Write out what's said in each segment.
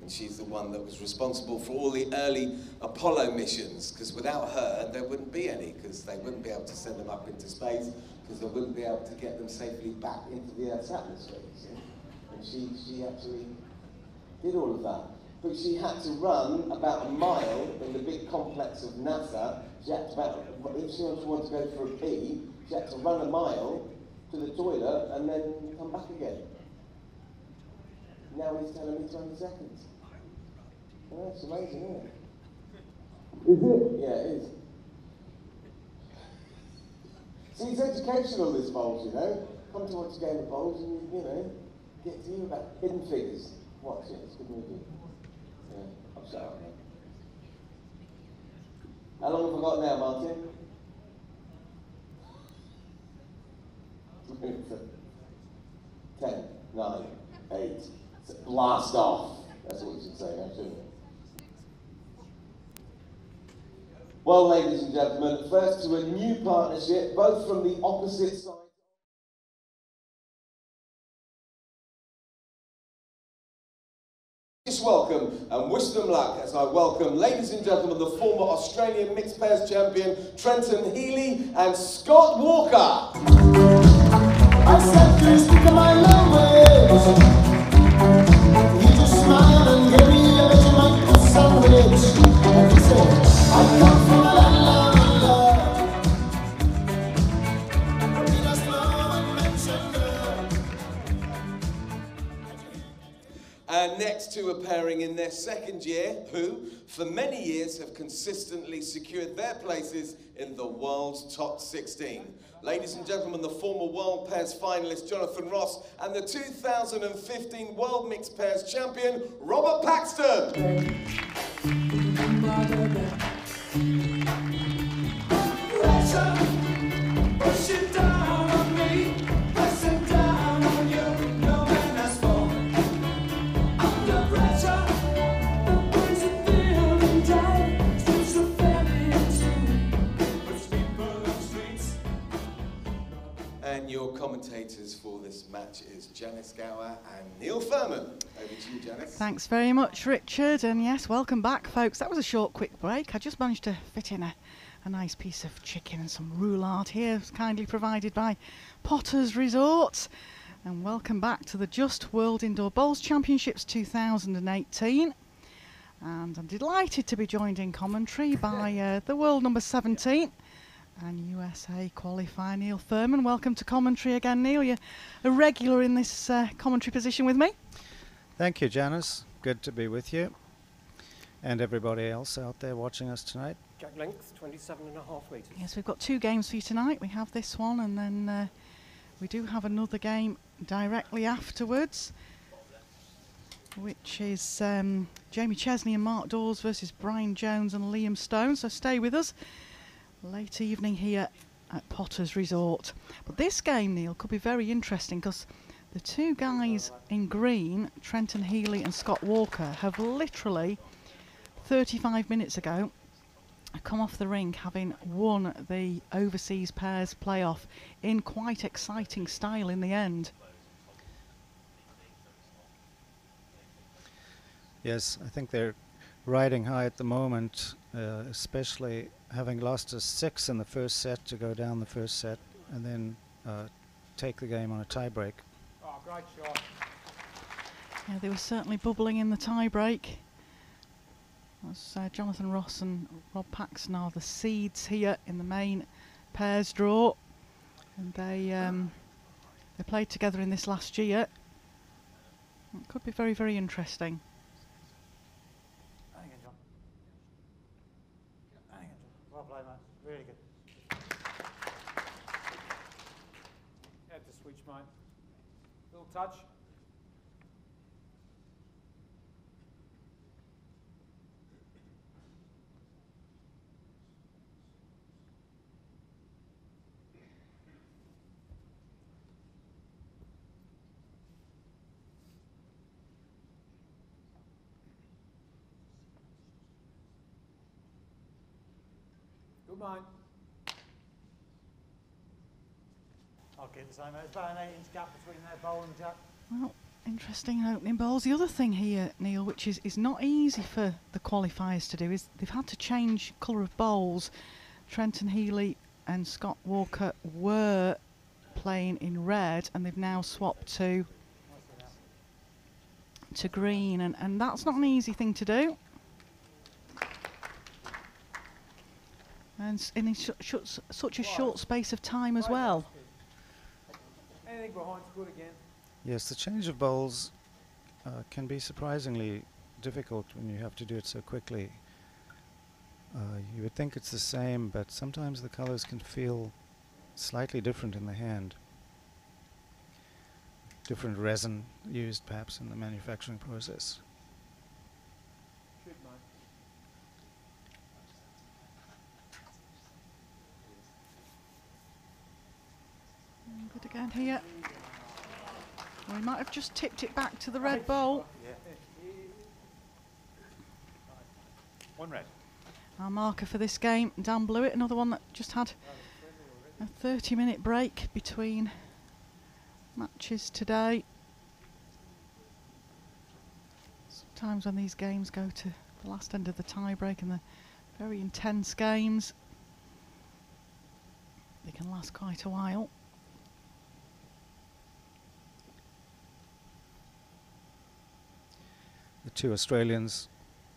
And she's the one that was responsible for all the early Apollo missions, because without her, there wouldn't be any, because they wouldn't be able to send them up into space, because they wouldn't be able to get them safely back into the Earth's atmosphere, you see? And she actually did all of that. But she had to run about a mile in the big complex of NASA. She had to if she wanted to go for a pee, she had to run a mile to the toilet and then come back again. Now he's telling me 20 seconds. Oh, it's amazing, isn't it? Is it? Yeah, it is. See, it's educational, this bowls, you know. Come to watch a game of bowls and, you know, get to hear about Hidden Figures. Watch it, it's a good movie. Yeah, I'll shut up now. How long have I got now, Martin? 10, 9, 8. Blast off. That's what you should say now, shouldn't it? Well, ladies and gentlemen, first to a new partnership, both from the opposite side. Welcome and wish them luck as I welcome, ladies and gentlemen, the former Australian Mixed Pairs Champion Trenton Healy and Scott Walker. I said, please look at my language. He just smiled and gave me a Vegemite sandwich. And he said, I come from a land of love. But we just love and mention her. And next to a pairing in their second year, who, for many years, have consistently secured their places in the world's top 16. Ladies and gentlemen, the former World Pairs finalist Jonathan Ross and the 2015 World Mixed Pairs champion Robert Paxton. And your commentators for this match is Janice Gower and Neil Furman. Over to you, Janice. Thanks very much, Richard. And yes, welcome back, folks. That was a short, quick break. I just managed to fit in a nice piece of chicken and some roulade here. It's kindly provided by Potter's Resort. And welcome back to the Just World Indoor Bowls Championships 2018. And I'm delighted to be joined in commentary by the world number 17. And USA qualifier Neil Furman. Welcome to commentary again, Neil. You're a regular in this commentary position with me. Thank you, Janice. Good to be with you. And everybody else out there watching us tonight. Jack length, 27.5 metres. Yes, we've got 2 games for you tonight. We have this one and then we do have another game directly afterwards, which is Jamie Chesney and Mark Dawes versus Brian Jones and Liam Stone. So stay with us. Late evening here at Potter's Resort. But this game, Neil, could be very interesting because the 2 guys in green, Trenton Healy and Scott Walker, have literally 35 minutes ago come off the rink having won the Overseas Pairs playoff in quite exciting style in the end. Yes, I think they're riding high at the moment, especially having lost a 6 in the first set to go down the first set and then take the game on a tie break. Oh, great shot. Yeah, they were certainly bubbling in the tie break. As Jonathan Ross and Rob Paxton are the seeds here in the main pairs draw, and they played together in this last year. It could be very, very interesting. Well played, mate. Really good. Had to switch, mate. Little touch. Good mind. I'll keep the same. There's about an 8-inch gap between their bowl and the jack. Well, Interesting opening bowls. The other thing here, Neil, which is not easy for the qualifiers to do, is they've had to change colour of bowls. Trenton Healy and Scott Walker were playing in red, and they've now swapped to green, and that's not an easy thing to do. And in such a short space of time as well. Anything behind's good again. Yes, the change of bowls can be surprisingly difficult when you have to do it so quickly. You would think it's the same, but sometimes the colors can feel slightly different in the hand. Different resin used perhaps in the manufacturing process. Shoot, mate. Good again here. We might have just tipped it back to the red bowl. Yeah. One red. Our marker for this game, Dan Blewett, another one that just had a 30-minute break between matches today. Sometimes when these games go to the last end of the tie-break and the very intense games, they can last quite a while. The two Australians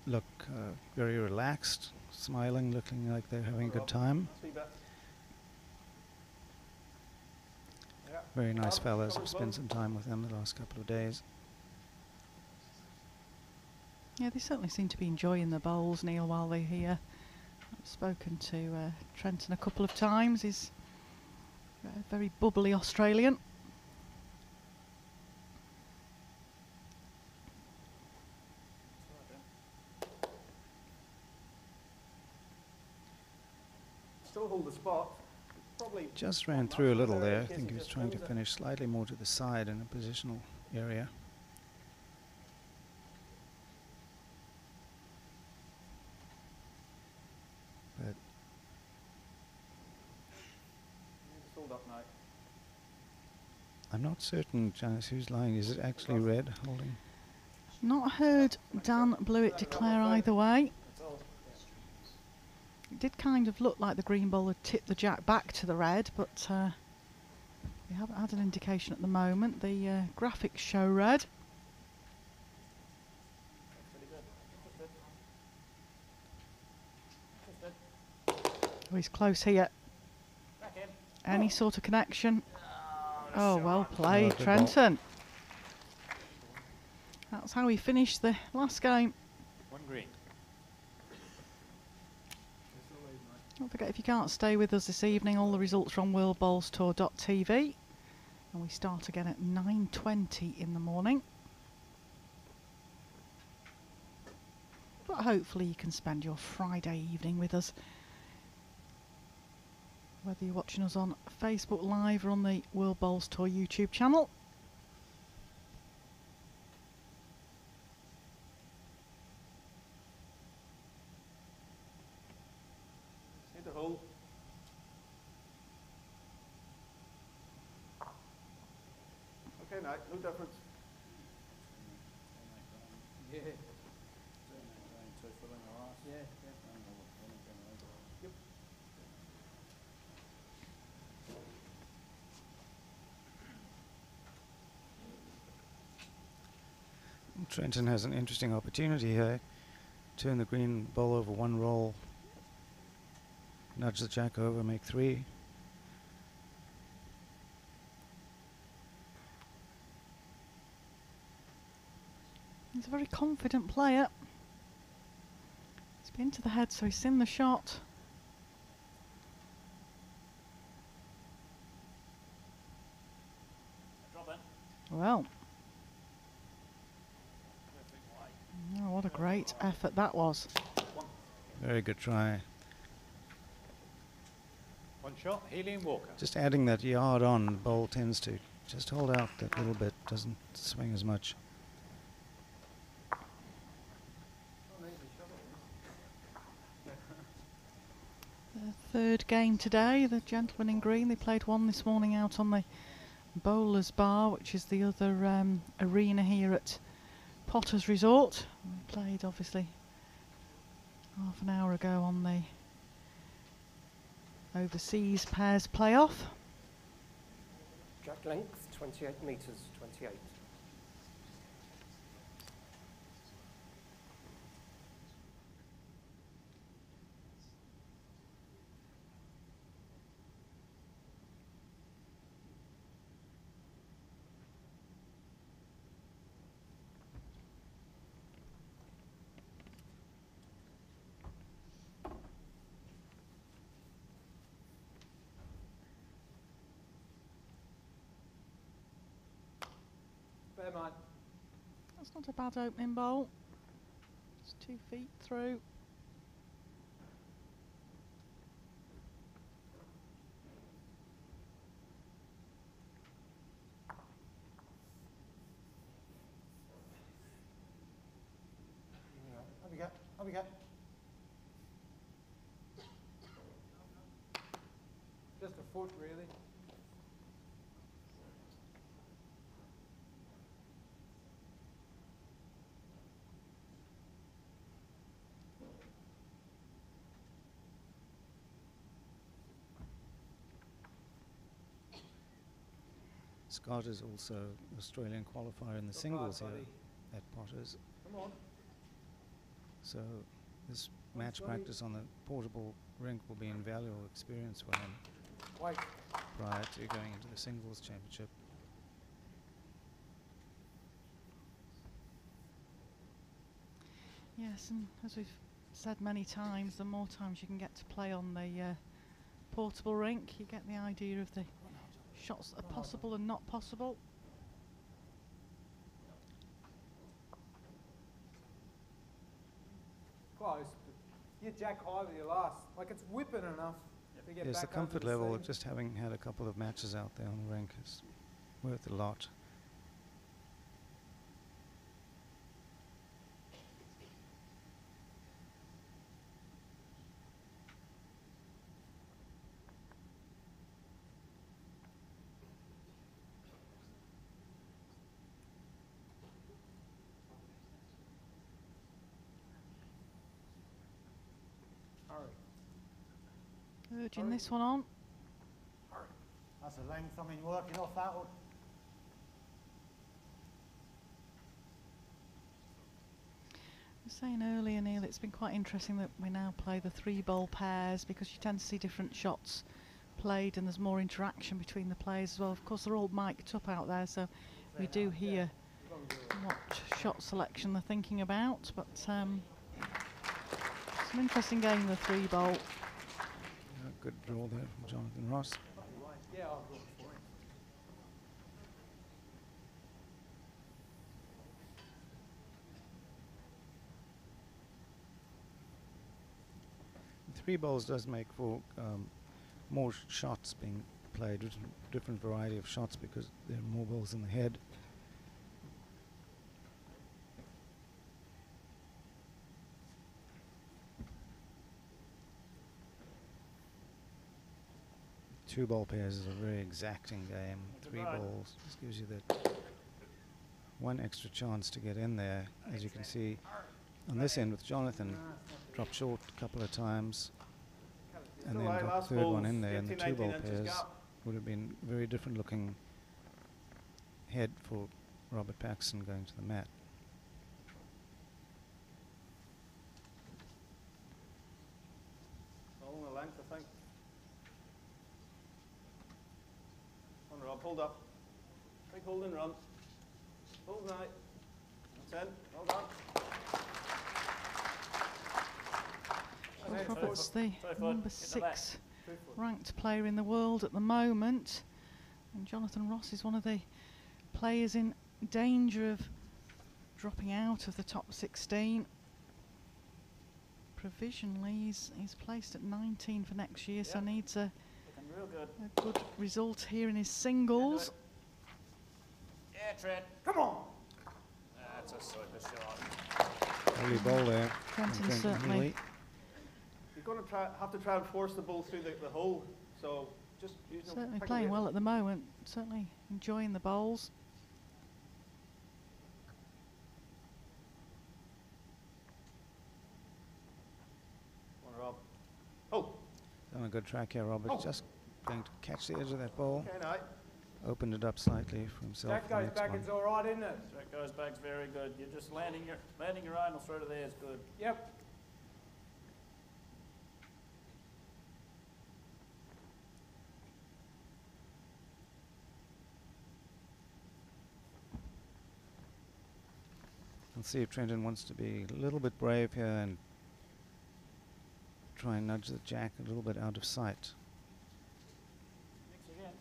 look very relaxed, smiling, looking like they're having a good time. Very nice fellows. I've spent some time with them the last couple of days. Yeah, they certainly seem to be enjoying the bowls, Neil, while they're here. I've spoken to Trenton a couple of times. He's a very bubbly Australian. Still hold the spot. Probably Just ran through a little there. I think he was trying to finish slightly more to the side in a positional area. But just hold up, mate. I'm not certain, Janice, who's lying. Is it actually red holding? Not heard Dan Blewett declare either way. It did kind of look like the green ball had tipped the jack back to the red, but we haven't had an indication at the moment. The graphics show red. Oh, he's close here. Any sort of connection? Oh, well played, good Trenton. That's how he finished the last game. One green. Don't forget, if you can't stay with us this evening, all the results are on worldbowlstour.tv, and we start again at 9:20 in the morning. But hopefully you can spend your Friday evening with us, whether you're watching us on Facebook Live or on the World Bowls Tour YouTube channel. See the hole. Okay, mate, no difference. Yeah. Yeah. Yep. Trenton has an interesting opportunity here. Turn the green ball over one roll, nudge the jack over, make three. He's a very confident player. He's been to the head, so he's seen the shot. Well. Oh, what a great effort that was. Very good try. One shot, Healy and Walker. Just adding that yard on, the ball tends to just hold out that little bit, doesn't swing as much. The third game today, the gentlemen in green, they played one this morning out on the Bowler's Bar, which is the other arena here at Potter's Resort. We played obviously half an hour ago on the overseas pairs playoff. Track length 28 metres, 28. Bear mine. That's not a bad opening bowl. It's 2 feet through. Have we go? Have we go? Just a foot, really. Scott is also Australian qualifier in the singles here at Potter's. Come on. So this match practice on the portable rink will be invaluable experience for him Wait. prior to going into the singles championship. Yes, and as we've said many times, the more times you can get to play on the portable rink, you get the idea of the shots that are possible and not possible. Close, but you jack high with your last. Like it's whipping enough to get Yes, back the comfort under level the of just having had a couple of matches out there on the rink is worth a lot. Urging this one on. That's a length, I mean, working off that one. I was saying earlier, Neil, it's been quite interesting that we now play the 3-bowl pairs because you tend to see different shots played and there's more interaction between the players as well. Of course, they're all mic'd up out there, so we do hear what shot selection they're thinking about, but some interesting game in the 3-bowl. Good draw there from Jonathan Ross. Yeah, I'll go for it. Three bowls does make for more shots being played, different variety of shots because there are more balls in the head. Two ball pairs is a very exacting game. 3 balls just gives you that one extra chance to get in there. As you can see on this end with Jonathan, dropped short a couple of times and then got the third one in there, and the 2 ball pairs would have been very different looking head for Robert Paxson going to the mat. All in the length, I think. On Rob, hold up. Big hold and run. Hold right. That's it. Well done. Robert's the number 6 ranked player in the world at the moment, and Jonathan Ross is one of the players in danger of dropping out of the top 16. Provisionally he's placed at 19 for next year, so needs a good result here in his singles. Yeah, Trent. Come on. That's a super shot. Early ball there. Trenton certainly You're going to have to try and force the ball through the hole. So just use playing well at the moment. Certainly enjoying the bowls. Come on, Rob. Oh! On a good track here, Robert. Oh. Just going to catch the edge of that ball. Okay, now. Opened it up slightly for himself. Jack for the goes next back, one. it's all right, isn't it? Jack goes back's very good. You're just landing your idle throw to there is good. Yep. And see if Trenton wants to be a little bit brave here and try and nudge the jack a little bit out of sight. Mix again.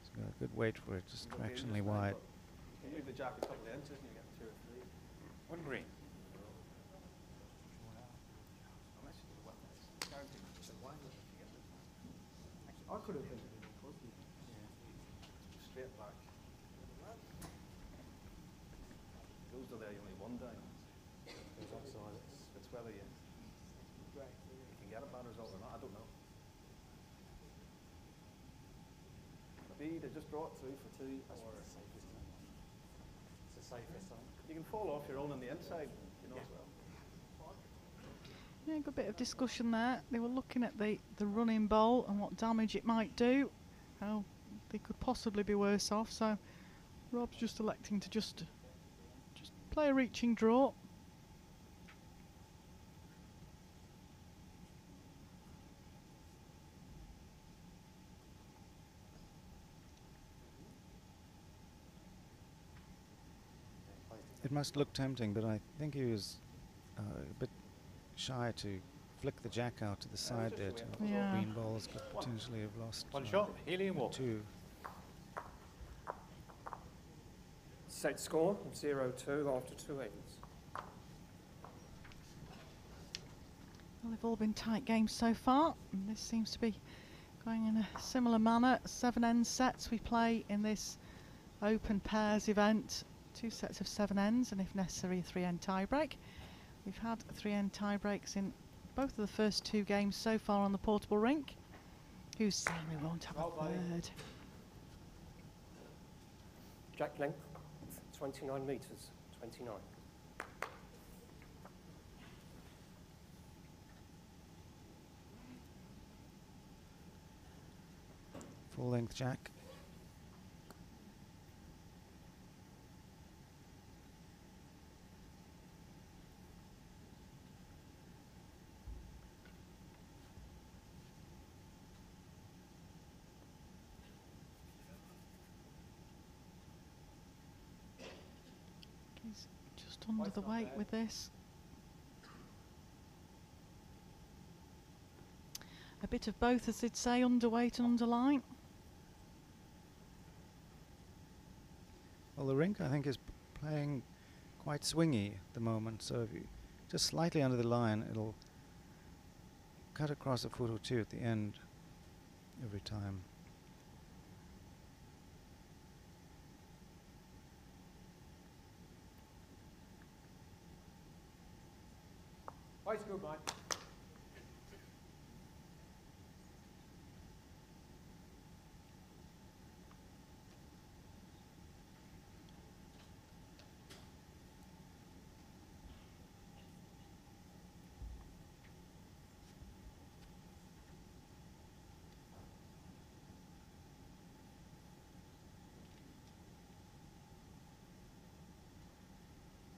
He's got a good weight for it, just You've got fractionally dangerous now, wide. but You can move the jack a couple of inches and you get 2 or 3. One green. Unless you do well, it's guaranteed. So why would you get this? I could have been a little pussy. Straight back. Goes to there, you only one down. It's whether you can get a bad result or not, I don't know. Maybe they just draw it through for 2 or... It's the safest, I think. You can fall off your own on the inside, you know, as well. Yeah, good bit of discussion there. They were looking at the running bowl and what damage it might do. How they could possibly be worse off. So Rob's just electing to just play a reaching draw. It must look tempting, but I think he was a bit shy to flick the jack out to the side there. To Yeah. green balls could potentially have lost One shot, helium walk. 2. Set score 0-2 after 2 innings. Well, they've all been tight games so far, and this seems to be going in a similar manner. 7 end sets we play in this open pairs event. 2 sets of 7 ends, and if necessary, a 3-end tiebreak. We've had 3-end tiebreaks in both of the first 2 games so far on the portable rink. Who's saying we won't have a third? Jack length 29 metres, 29. Full length jack. He's just under the weight with this. A bit of both, as they'd say, underweight and underline. Well, the rink, I think, is playing quite swingy at the moment, so if you just slightly under the line, it'll cut across a foot or 2 at the end every time. Nice, good, mate.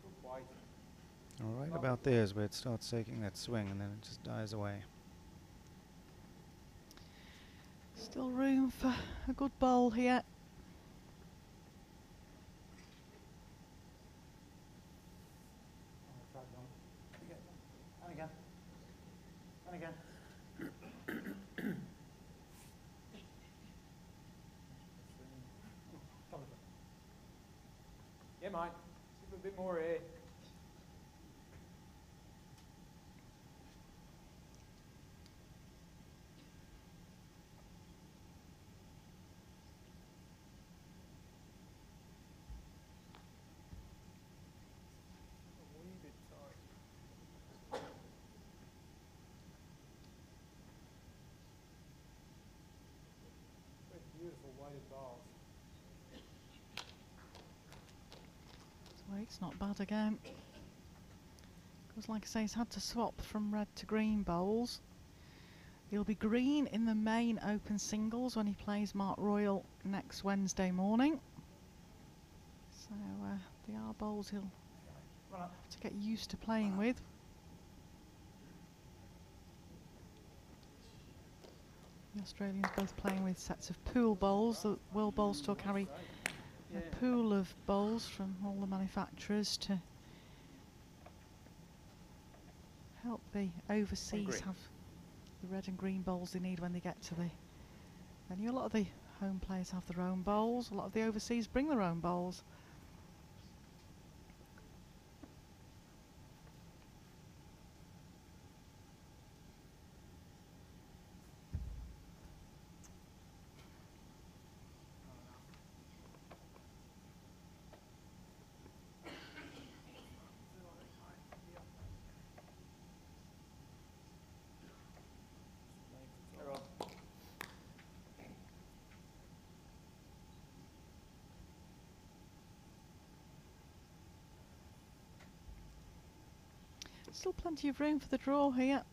Good white. All right, about there is where it starts taking that swing and then it just dies away. Still room for a good bowl here. And again. And again. Yeah, mate. Give a bit more air. A wee bit tight. Very beautiful It's not bad again. Because like I say, he's had to swap from red to green bowls. He'll be green in the main open singles when he plays Mark Royal next Wednesday morning. So the R bowls he'll have to get used to playing with. The Australians both playing with sets of pool bowls. The World Bowls Tour carry a pool of bowls from all the manufacturers to help the overseas have the red and green bowls they need when they get to the venue. A lot of the home players have their own bowls. A lot of the overseas bring their own bowls. Still plenty of room for the draw here.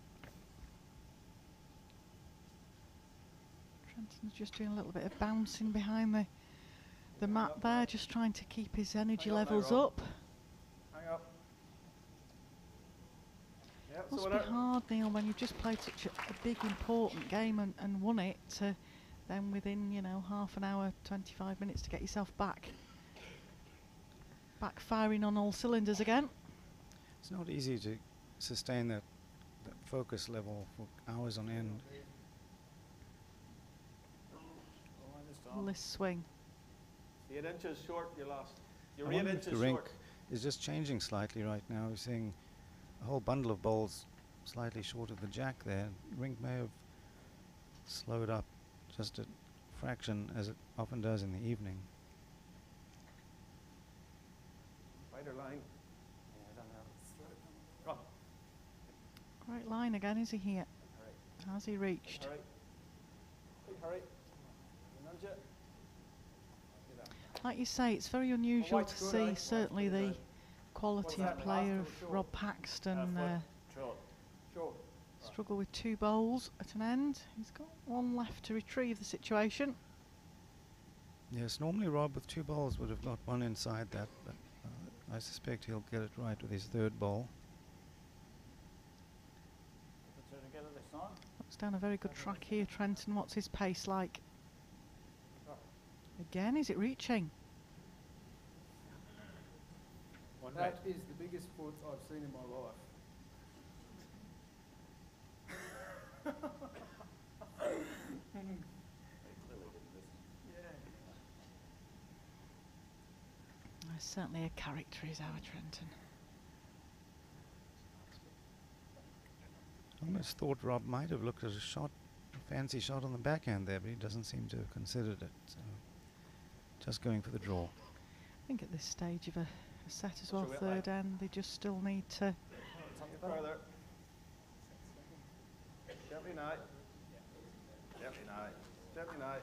Trenton's just doing a little bit of bouncing behind the mat there, just trying to keep his energy levels up. Hang up. Yep, Must be hard, Neil, when you've just played such a big important game and won it, to then within, you know, half an hour, 25 minutes to get yourself back firing on all cylinders again. It's not easy to sustain that focus level for hours on end. Will this swing? 8 inches short, you lost. You're I 8 wonder if inches the rink short. is just changing slightly right now. We're seeing a whole bundle of bowls slightly short of the jack there. Rink may have slowed up just a fraction, as it often does in the evening. Wider line. Run. Great line again, is he here? Has he reached? Hurry. Big hurry. Nudge it. Like you say, it's very unusual white's to good, see eh? certainly White's the good. quality What's of that, player half of or Rob short? Paxton. Short. Short. Struggle with 2 bowls at an end. He's got 1 left to retrieve the situation. Yes, normally Rob with 2 bowls would have got 1 inside that, but I suspect he'll get it right with his 3rd bowl. Put it together this time. Looks down a very good track here, Trenton. What's his pace like? Again, is it reaching? That is the biggest foot I've seen in my life. Certainly a character is our Trenton. I almost thought Rob might have looked at a shot, a fancy shot on the backhand there, but he doesn't seem to have considered it. So just going for the draw. I think at this stage of a set as well, Shall we 3rd end, they just still need to. Further. Gently now. Gently now. Gently now.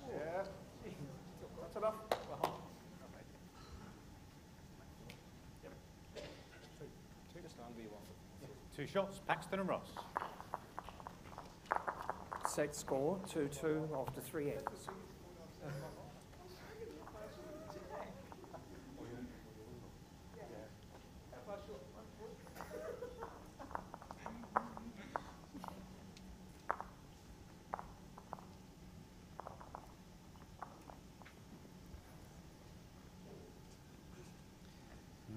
Yeah. That's enough. Two shots, Paxton and Ross. Set score 2-2 after 3 ends.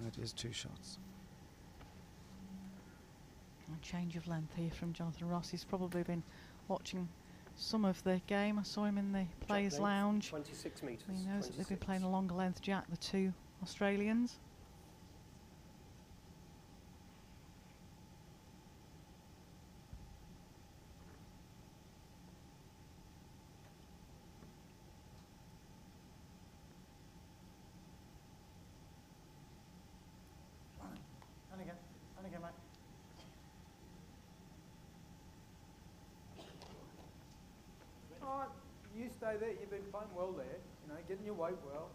It is 2 shots. A change of length here from Jonathan Ross. He's probably been watching some of the game. I saw him in the players' length, lounge. 26 metres. He knows that they've been 26. playing a longer length jack, the 2 Australians. And again, mate. Oh, you stay there. You've been playing well there. You know, getting your weight well.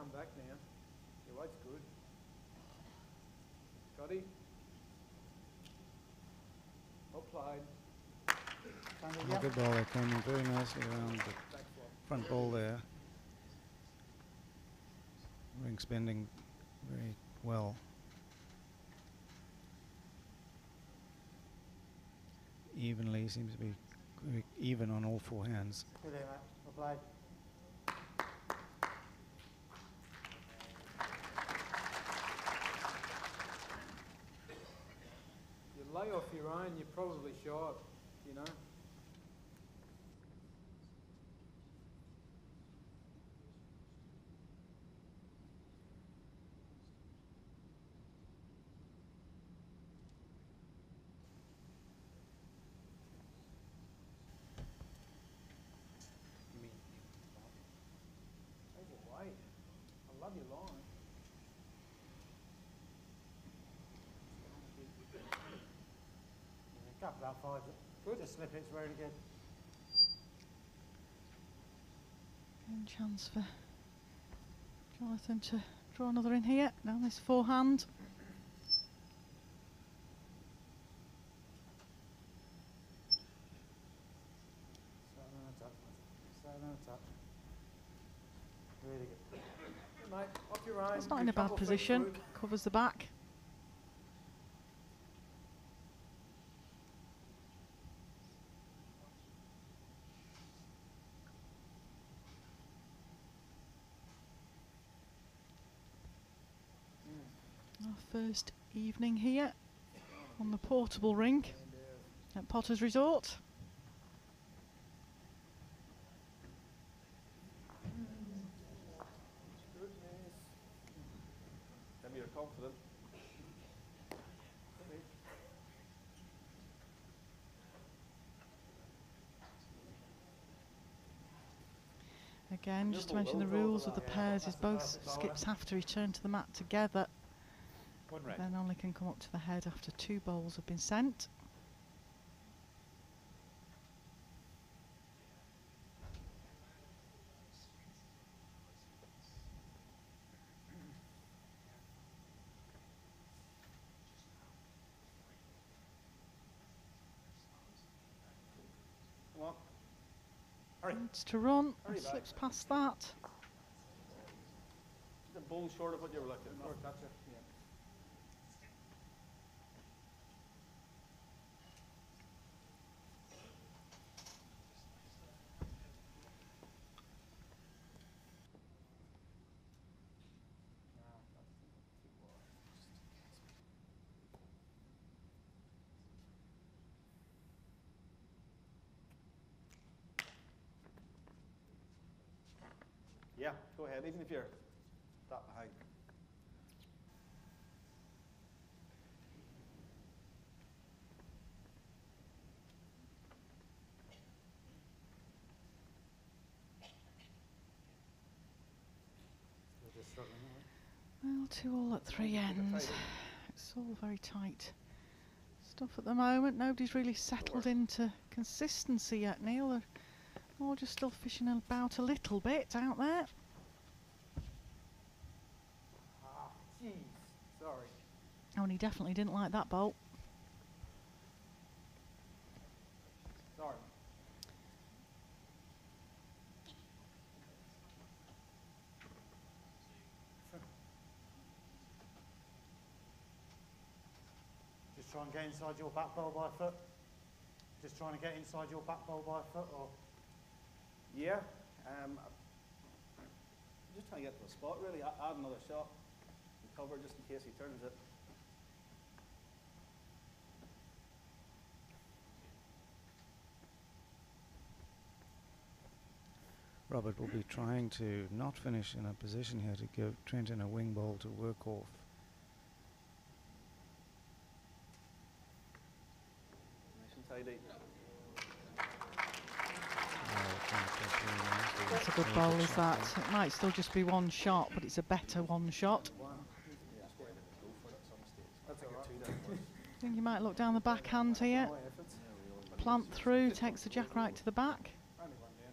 come back now. Your weight's good. Scotty. Well played. Oh, good ball there, coming very nicely around the Back flop. front ball there. Rink's bending very well. Evenly, seems to be very even on all four hands. Good there, mate. Well played. You lay off your own, you're probably short, you know. There's your weight. I love your line. Yeah, couple up five. Good. Just slip it's really good. And chance for Jonathan to draw another in here, down this forehand. Seven and a touch. 7 and a touch. Really good. Good, mate. Off your own. It's not Good in a bad couple feet position, through. covers the back. Our first evening here on the portable rink at Potter's Resort. Goodness. Tell me you're confident. Again, just to mention the rules of the pairs is both skips have to return to the mat together. One red. Then only can come up to the head after 2 bowls have been sent. Come on. Hurry. Needs to run, Hurry and back. slips past that. The ball short of what you were looking Or for. touch it. Yeah. Yeah, go ahead, even if you're that behind. Still just struggling, aren't Well, 2 all at 3 ends. It's all very tight stuff at the moment. Nobody's really settled into consistency yet, Neil. They're all just still fishing about a little bit out there. Ah, jeez. Sorry. Oh, and he definitely didn't like that bolt. Sorry. Just try and get inside your back bowl by a foot. Just trying to get inside your back bowl by a foot, or Yeah. Just trying to get to a spot, really. Add another shot and cover just in case he turns it. Robert will be trying to not finish in a position here to give Trenton a wing ball to work off. Nice and tidy. That's a good bowl, is that? It might still just be 1 shot, but it's a better 1 shot. That's all right. I think you might look down the backhand here. My efforts. Plant through, takes the jack right to the back. Only one down.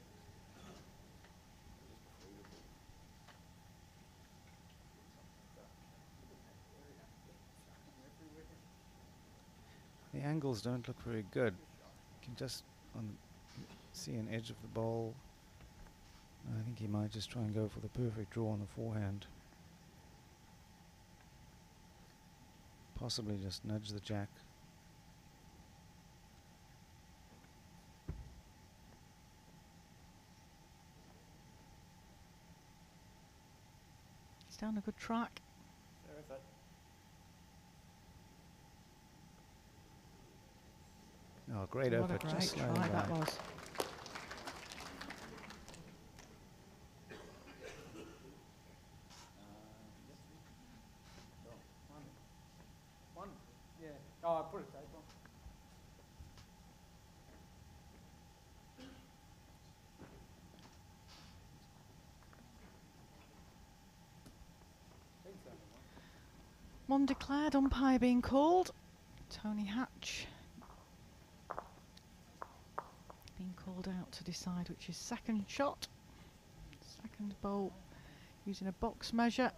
angles don't look very good. You can just see an edge of the bowl. I think he might just try and go for the perfect draw on the forehand. Possibly just nudge the jack. He's down a good track. Fair effort. Oh, great What a effort, great just try sliding that by. was. One. Yeah. Oh, I put a tape on. Think so. One declared, umpire being called. Tony Hatch being called out to decide which is second shot. Second bowl using a box measure.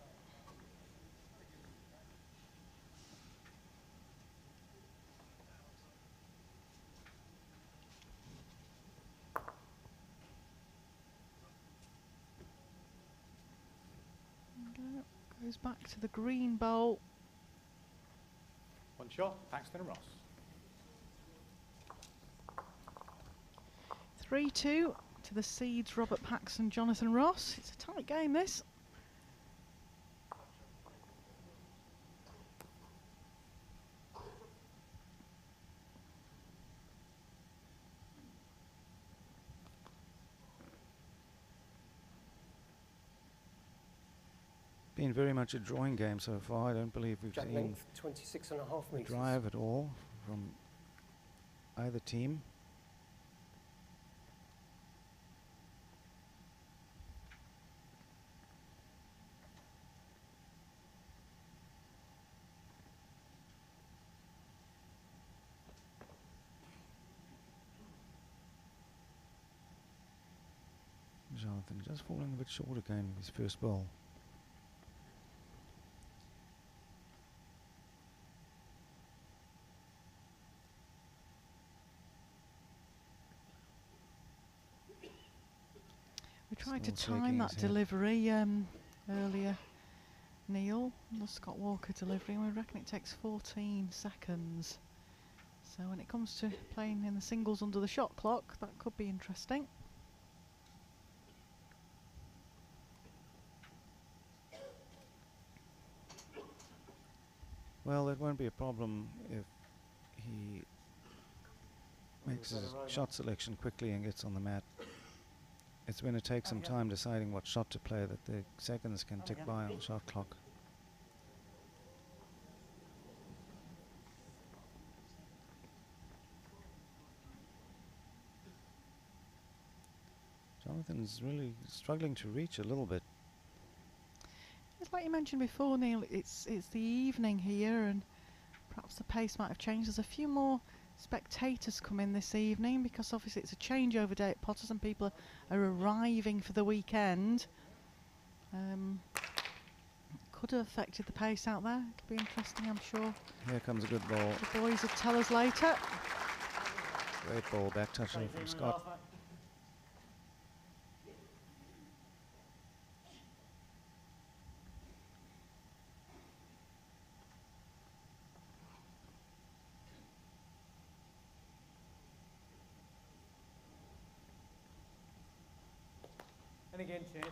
Goes back to the green bowl. One shot, Paxton and Ross. 3-2 to the seeds, Robert Paxton, Jonathan Ross. It's a tight game, this. Been very much a drawing game so far. I don't believe we've Jack seen length 26.5 a metres. drive at all from either team. Jonathan just falling a bit short again with his first ball. We tried to Still time shaking that his head. delivery earlier, Neil, the Scott Walker delivery, and we reckon it takes 14 seconds. So when it comes to playing in the singles under the shot clock, that could be interesting. Well, it won't be a problem if he makes his shot selection quickly and gets on the mat. It's going to take some time deciding what shot to play that the seconds can tick by on the shot clock. Jonathan's really struggling to reach a little bit. It's like you mentioned before, Neil, it's the evening here and perhaps the pace might have changed. There's a few more spectators come in this evening because obviously it's a changeover day at Potters and people are arriving for the weekend. Could have affected the pace out there. It'll be interesting, I'm sure. Here comes a good ball. The boys will tell us later. Great ball, back touching from Scott. And again, champ.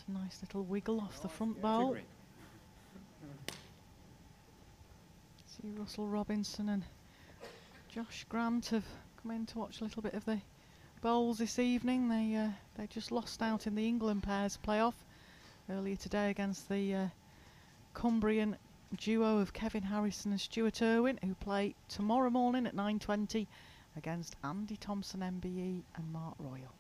Got a nice little wiggle off the front bowl. See Russell Robinson and Josh Grant have come in to watch a little bit of the bowls this evening. They just lost out in the England pairs playoff earlier today against the Cumbrian duo of Kevin Harrison and Stuart Irwin, who play tomorrow morning at 9:20 against Andy Thompson MBE and Mark Royal.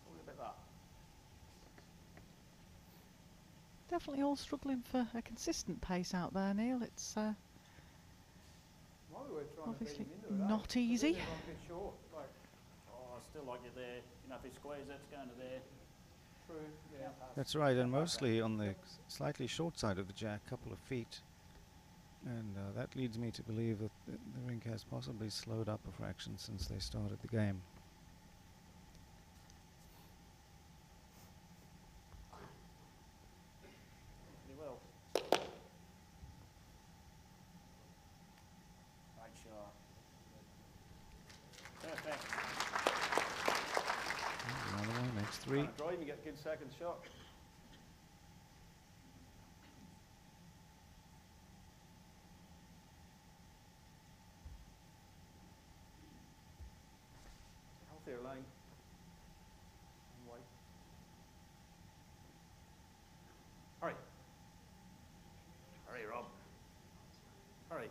Sorry about that. Definitely all struggling for a consistent pace out there, Neil. It's Might be worth trying to beat obviously him into it, not eh? easy. Everyone's a bit short. Like, Oh, I still like it there. You know, if he squares it, it's going to there. true. Yeah. That's right, and mostly on the slightly short side of the jack, couple of feet. And that leads me to believe that the rink has possibly slowed up a fraction since they started the game. Pretty well. Right shot. Perfect. Another one, makes three. Trying to drive, you get a good second shot. Healthier line. And white. Hurry. Hurry, Rob. Hurry.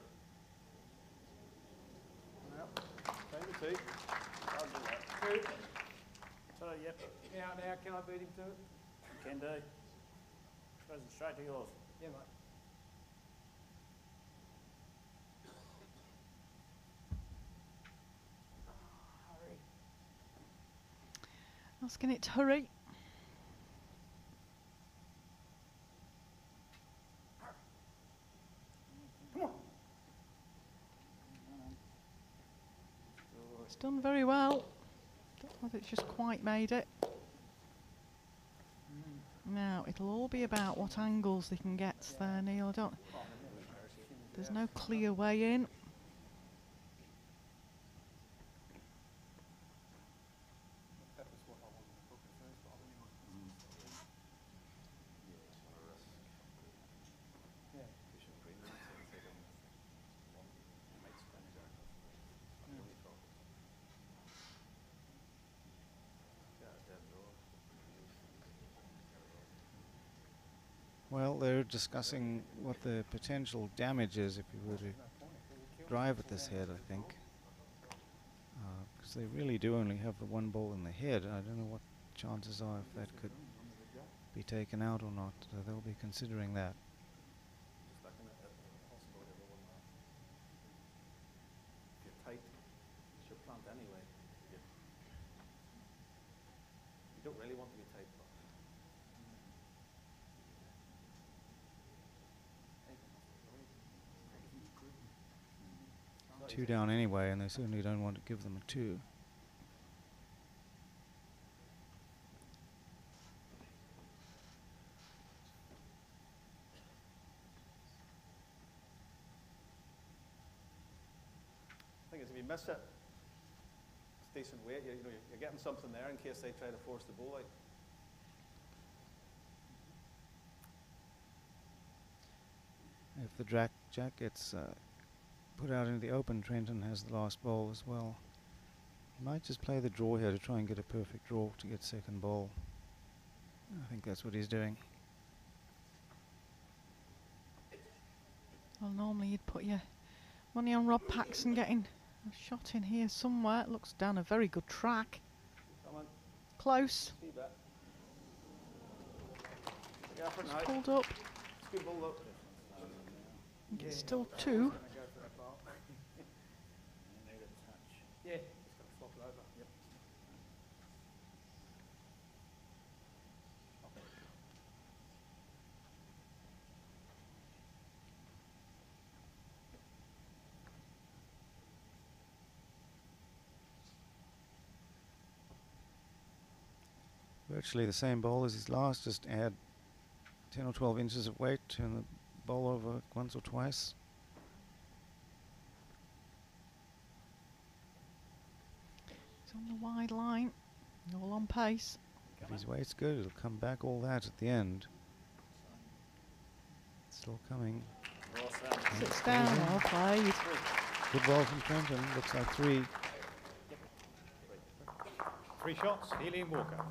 Yep. Time to two. I'll do that. Two. So, yep, Now, can I beat him to it? can do. Goes straight to yours. Yeah, mate. Hurry. Asking it to hurry. Come on. It's done very well. Don't know if it's just quite made it. Now, it'll all be about what angles they can get there, Neil. I don't. There's no clear way in. That was what I wanted to book the first time anyway. Yeah. Well, they're discussing what the potential damage is if you were to drive at this head, I think. Because they really do only have the one ball in the head. I don't know what chances are if that could be taken out or not. They'll be considering that. Just looking at the possibility of a one man. If you're tight, it's your plant anyway. You don't really want to be tight, but Two down anyway, and they certainly don't want to give them a two. I think if you miss it, it's decent weight. You know, you're getting something there in case they try to force the ball out. If the jack gets put out into the open, Trenton has the last ball as well. He might just play the draw here to try and get a perfect draw to get second ball. I think that's what he's doing. Well, normally you'd put your money on Rob Paxson getting a shot in here somewhere. It looks down a very good track. Come on, Close. see that. Look out for It's now. pulled up. It's good ball though. I think it's still two. Gonna go for that ball. You need a touch. Yeah. Just gotta flop it over. Yep. Virtually the same ball as his last, just add 10 or 12 inches of weight, turn the ball over once or twice. It's on the wide line. All on pace. If his weight's good, it'll come back all that at the end. It's still coming. Awesome. Sits down, well played. Good ball from Trenton. Looks like 3. 3 shots, Healy and Walker.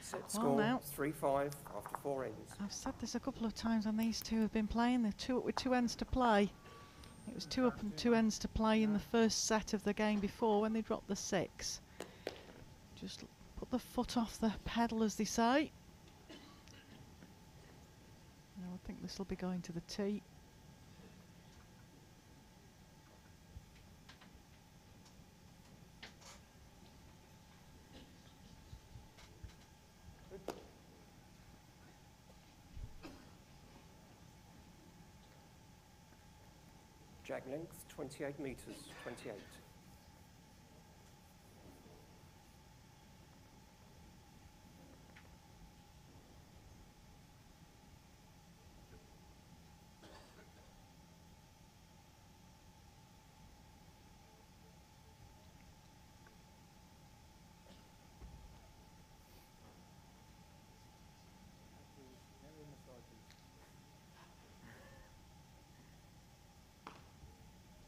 Set Well, score now. 3-5 after 4 ends. I've said this a couple of times when these two have been playing. They're 2 up with 2 ends to play. It was 2 up and 2 ends to play in the first set of the game before when they dropped the 6. Just put the foot off the pedal, as they say. Now I think this will be going to the tee. Jack length 28 metres, 28.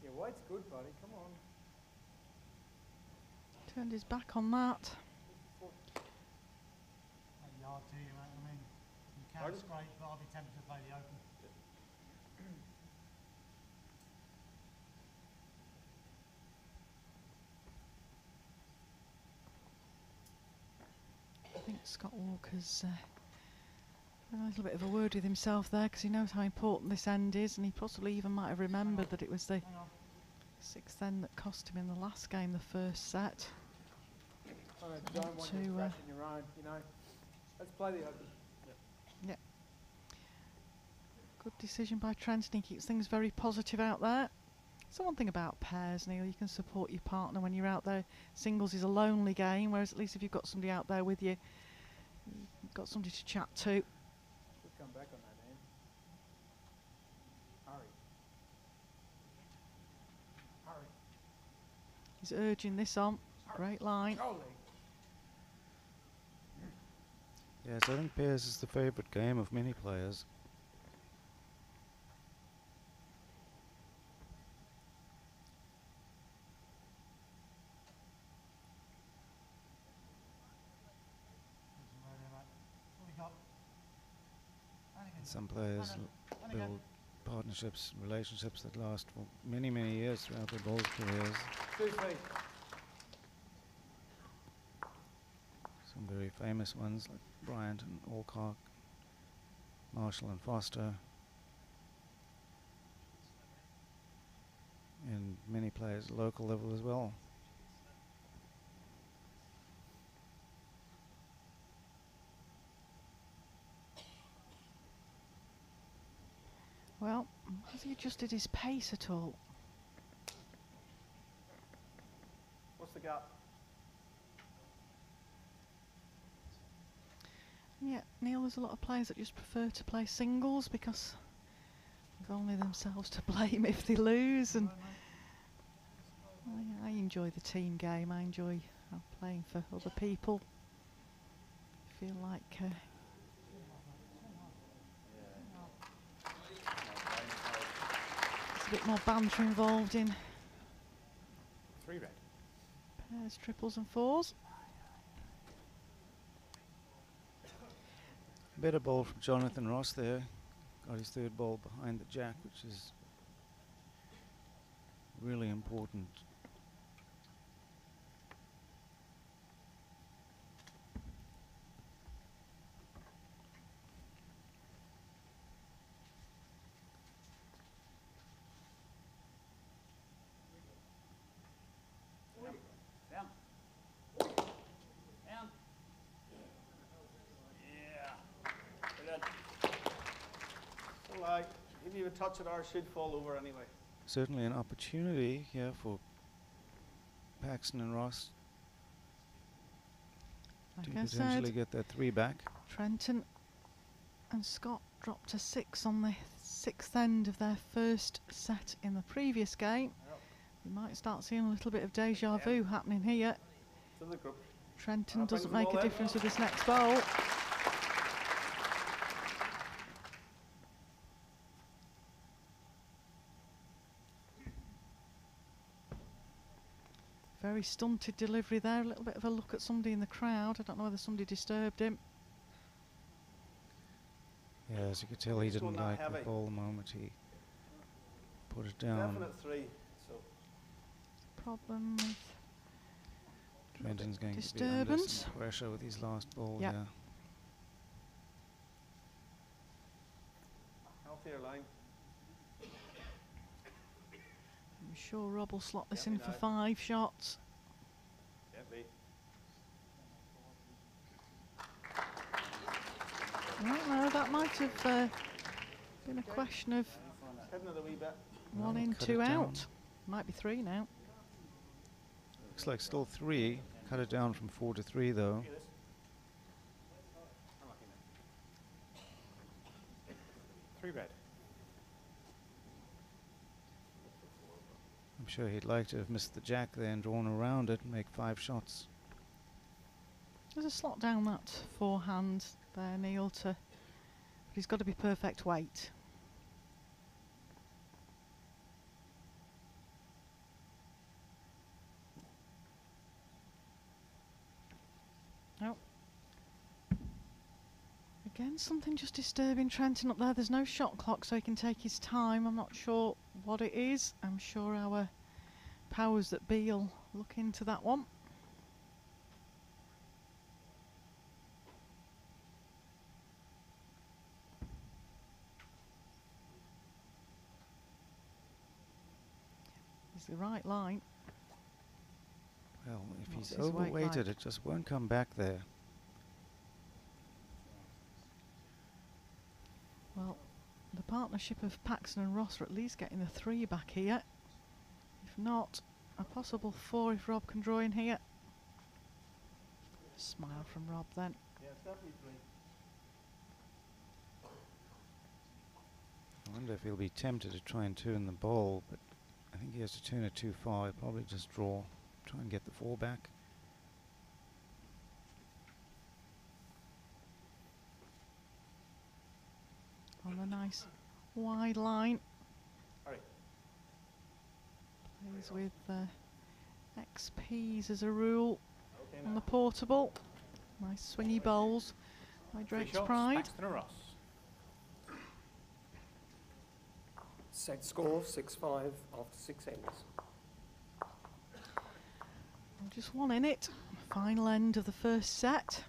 Yeah, White's good, buddy. Come on. Turned his back on that. That yard to you, mate. I mean, you can Pardon? scrape, but I'll be tempted to play the open. I think Scott Walker's had a little bit of a word with himself there because he knows how important this end is, and he possibly even might have remembered that it was the Hang on. 6th end that cost him in the last game, the first set. I don't want you To, crashing your own, you know. Let's play the open. Good decision by Trenton. He keeps things very positive out there. So one thing about pairs, Neil, you can support your partner when you're out there. Singles is a lonely game, whereas at least if you've got somebody out there with you, you've got somebody to chat to. Good come back on that, man. Hurry. Hurry. He's urging this on. Great line. Holy. Yes, I think pairs is the favourite game of many players. Doesn't matter, mate. What we got? Only And some players Only go. build partnerships, relationships that last for many, many years throughout their bowls careers. 2 feet. Some very famous ones like Bryant and Alcock, Marshall and Foster, and many players at local level as well. Well, has he adjusted his pace at all? What's the gap? Yeah, Neil, there's a lot of players that just prefer to play singles because they've only themselves to blame if they lose, and I enjoy the team game. I enjoy playing for other people. I feel like there's a bit more banter involved in 3 red. pairs, triples and fours. Better ball from Jonathan Ross there. Got his 3rd ball behind the jack, which is really important. Down. Down. Yeah. Good. So like, if you would touch it, ours should fall over anyway. Certainly an opportunity here for Paxton and Ross to Like I potentially said, get that 3 back. Trenton and Scott dropped a 6 on the 6th end of their first set in the previous game. We might start seeing a little bit of deja vu happening here. To the group. Trenton Brings doesn't the make ball a in. difference with this next bowl. Very stunted delivery there. A little bit of a look at somebody in the crowd. I don't know whether somebody disturbed him. Yeah, as you could tell, he He's didn't going that like heavy. the ball the moment he put it down. Definite 3. So Problem with Trenton's going to be under disturbance. some pressure with his last ball. Yep. Yeah. healthier line. I'm sure Rob will slot this Gently in for now. 5 shots. Gently. No, that might have been a question of Heading it a wee bit. 1 in, cut 2 it down. out. Might be 3 now. Looks like still 3. Cut it down from 4 to 3 though. Look at this. Unlucky now. 3 red. I'm sure he'd like to have missed the jack there and drawn around it and make 5 shots. There's a slot down that forehand there, Neil, but he's got to be perfect weight. Oh. Again, something just disturbing Trenton up there. There's no shot clock, so he can take his time. I'm not sure what it is. I'm sure our powers that be will look into that one. It's the right line. Well, if What's he's his weight overweighted, like? it just won't come back there. Well, the partnership of Paxton and Ross are at least getting the 3 back here. If not, a possible 4 if Rob can draw in here. Smile from Rob then. Yeah, it's definitely 3. I wonder if he'll be tempted to try and turn the ball, but I think he has to turn it too far. He'll probably just draw, try and get the 4 back. On the nice wide line. Hurry. Plays with XPs as a rule Okay on now. the portable. Nice swingy bowls by 3 Drake's shots. Pride. Paxton and Ross. Set score 6-5 after 6 ends. Just 1 in it. Final end of the first set.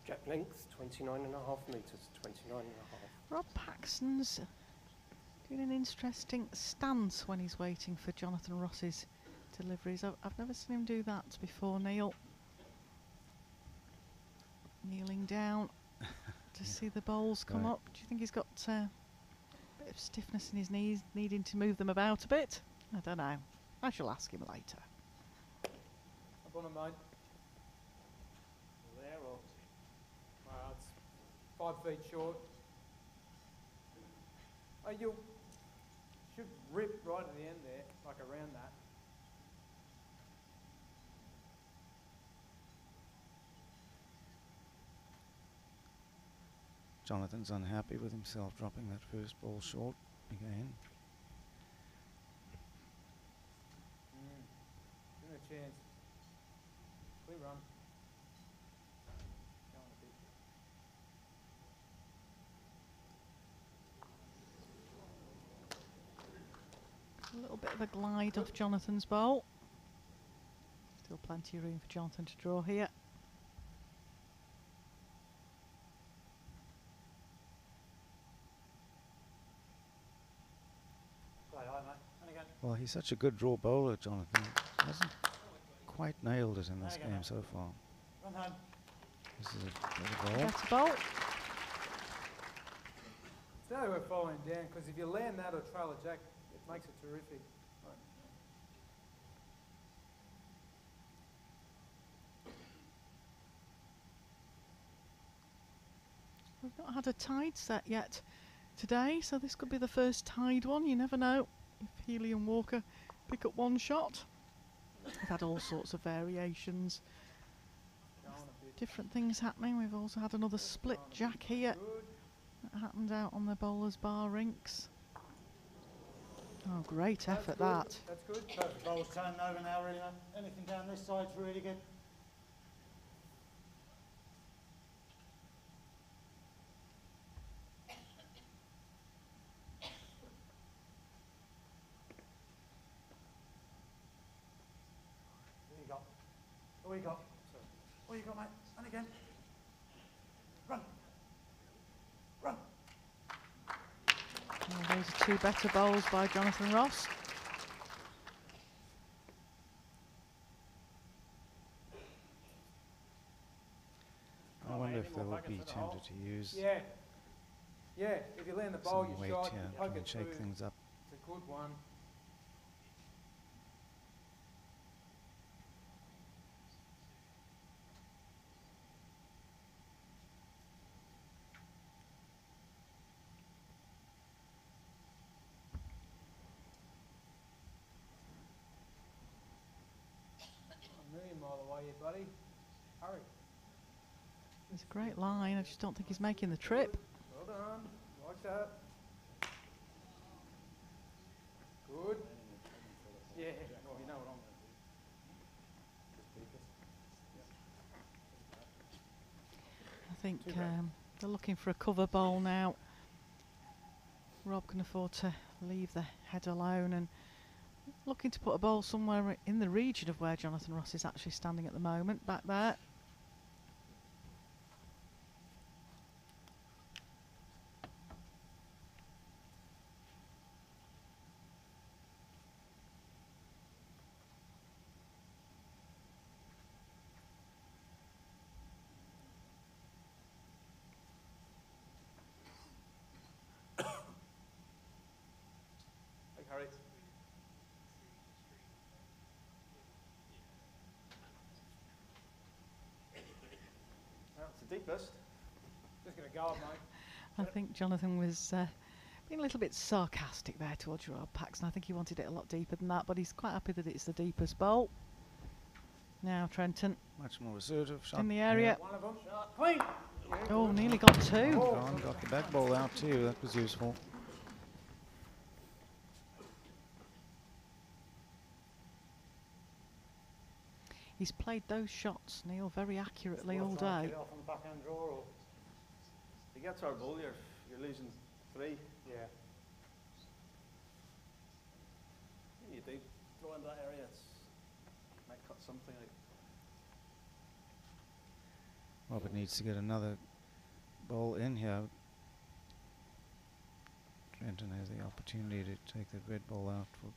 Jack length 29.5 metres, 29.5. Rob Paxton's doing an interesting stance when he's waiting for Jonathan Ross's deliveries. I've never seen him do that before, Neil. Kneeling down to see the bowls come Right. up. Do you think he's got a bit of stiffness in his knees, needing to move them about a bit? I don't know. I shall ask him later. Up on a mate. There or It's 5 feet short. Oh, you should rip right at the end there, like around that. Jonathan's unhappy with himself dropping that first ball short again. Give him a chance. Clear run. Going a bit. A little bit of a glide off Jonathan's bowl. Still plenty of room for Jonathan to draw here. Play high, mate. And again. Well, he's such a good draw bowler, Jonathan. Hasn't quite nailed it in this There you go, game mate. so far. Run home. This is a better ball. Better bowl. It's no we're following down, because if you land that or trail a jack, it makes it terrific. Right. we've not had a tied set yet today, so this could be the first tied one. You never know if Healy and Walker pick up one shot. We've had all sorts of variations, different things happening. We've also had another split jack here that happened out on the bowler's bar rinks. Oh, great effort that. That's good. Perfect. Bowl's turning over now, really. Anything down this side's really good. What you got? What you got, mate? And again. Run. Run. Well, those are two better bowls by Jonathan Ross. I wonder if they will be tempted to use Yeah. Yeah, if you land the bowl, some you weight shot, here you poke and it shake through. things up. It's a good one. A million mile away here, buddy. Hurry. It's a great line. I just don't think he's making the trip. Well done. Like that. Good. Yeah. Well, you know what I'm I think they're looking for a cover bowl now. Rob can afford to leave the head alone and looking to put a bowl somewhere in the region of where Jonathan Ross is actually standing at the moment, back there. Harry. That's the deepest. just going to go up, mate. I think Jonathan was being a little bit sarcastic there towards Rob Paxton. I think he wanted it a lot deeper than that, but he's quite happy that it's the deepest bowl. Now Trenton Much more assertive shot. in the area. One of them. Clean. Oh, nearly got two. Gone, got the back ball out too. That was useful. He's played those shots, Neil, very accurately all Try and day. get it off on the backhand draw, or If you get to our ball, you're losing 3. yeah. You do throw in that area, it's might cut something out. Robert needs to get another ball in here. Trenton has the opportunity to take that red ball out for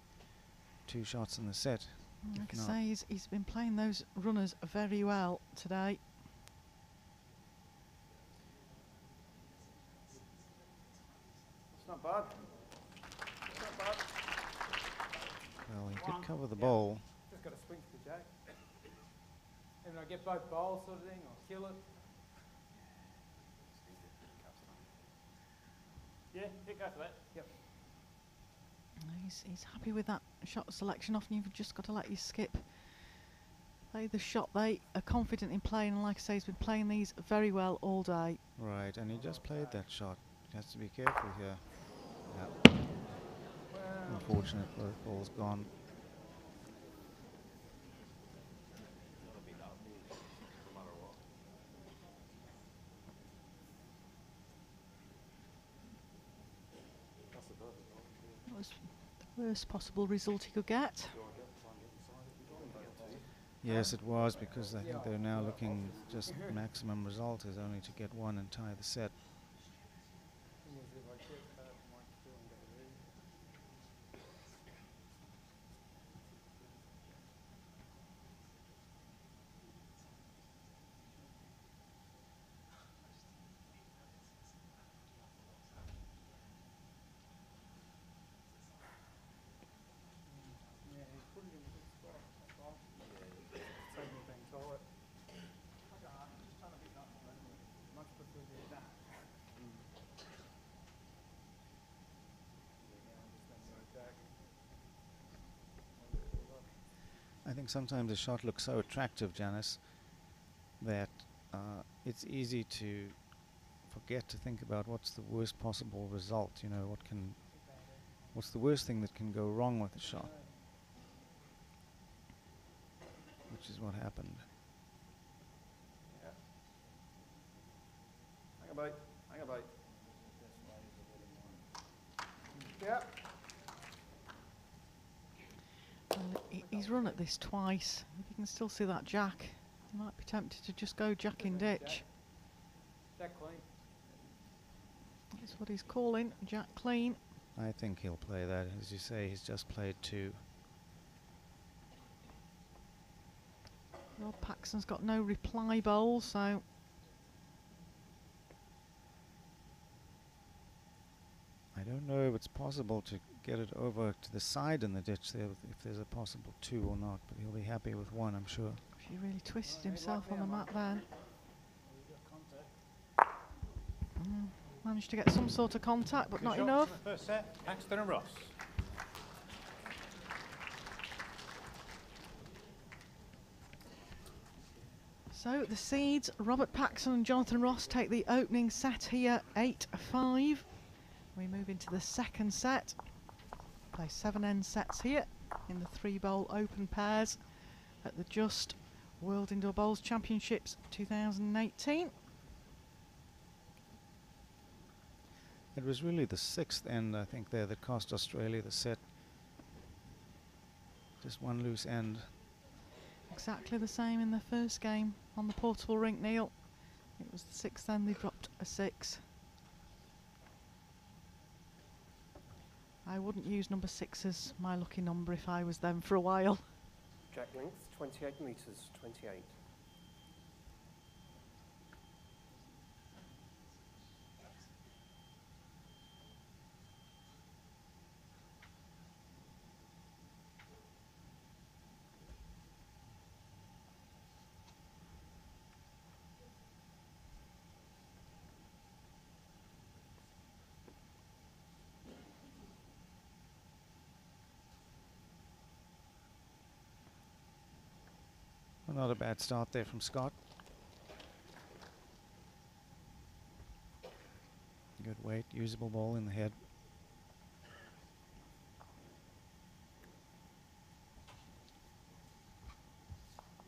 2 shots in the set. Like I If not- say, he's been playing those runners very well today. It's not bad. It's not bad. Well, he did cover the ball. Just got to swing to the jack. And I get both bowls sort of thing, or kill it. Yeah, go for that. Yep. He's happy with that shot selection. Often you've just got to let you skip. Play the shot they are confident in playing, and like I say, he's been playing these very well all day. Right, and he just played that shot. He has to be careful here. Yeah. Well, Unfortunate, both balls gone. That was the worst possible result he could get. Yes, it was, because I think they're now looking just maximum result is only to get 1 and tie the set. yeah, he's put it in a good spot. That's all. Taking the thing tight. Much prefer to do that. think sometimes a shot looks so attractive, Janice, that it's easy to forget to think about what's the worst possible result. You know, what's the worst thing that can go wrong with a shot, which is what happened. Yeah. Hang a bite. Hang a bite. Yeah. Well, he's run at this twice. If you can still see that jack, you might be tempted to just go jack in ditch. Jack clean. That's what he's calling, jack clean. I think he'll play that. As you say, he's just played 2. Well, Paxson's got no reply bowl, so I don't know if it's possible to get it over to the side in the ditch there, if there's a possible 2 or not, but he'll be happy with 1, I'm sure. he really twisted himself on the mat then. Managed to get some sort of contact, but not enough. First set, Paxton and Ross. So the seeds, Robert Paxson and Jonathan Ross, take the opening set here, 8-5. We move into the second set. Play 7 end sets here in the 3-bowl open pairs at the Just World Indoor Bowls Championships 2018. It was really the 6th end, I think, there that cost Australia the set. Just 1 loose end. Exactly the same in the first game on the portable rink, Neil. It was the 6th end, they dropped a 6. I wouldn't use number 6 as my lucky number if I was them for a while. Jack length, 28 metres, 28. Well, not a bad start there from Scott. Good weight, usable ball in the head.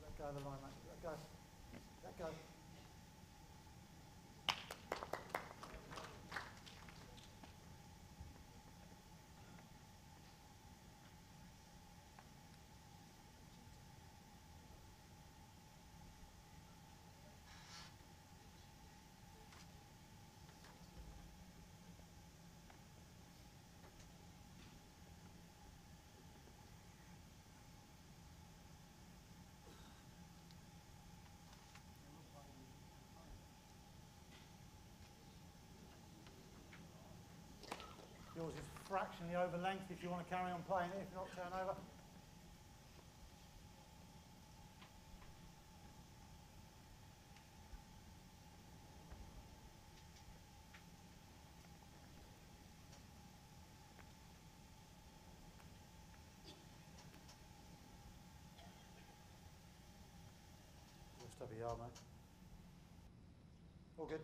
Let go of the line, mate. Let go. Let go. Yours is fractionally over length if you want to carry on playing it, if not turn over. Just over yard, mate. All good.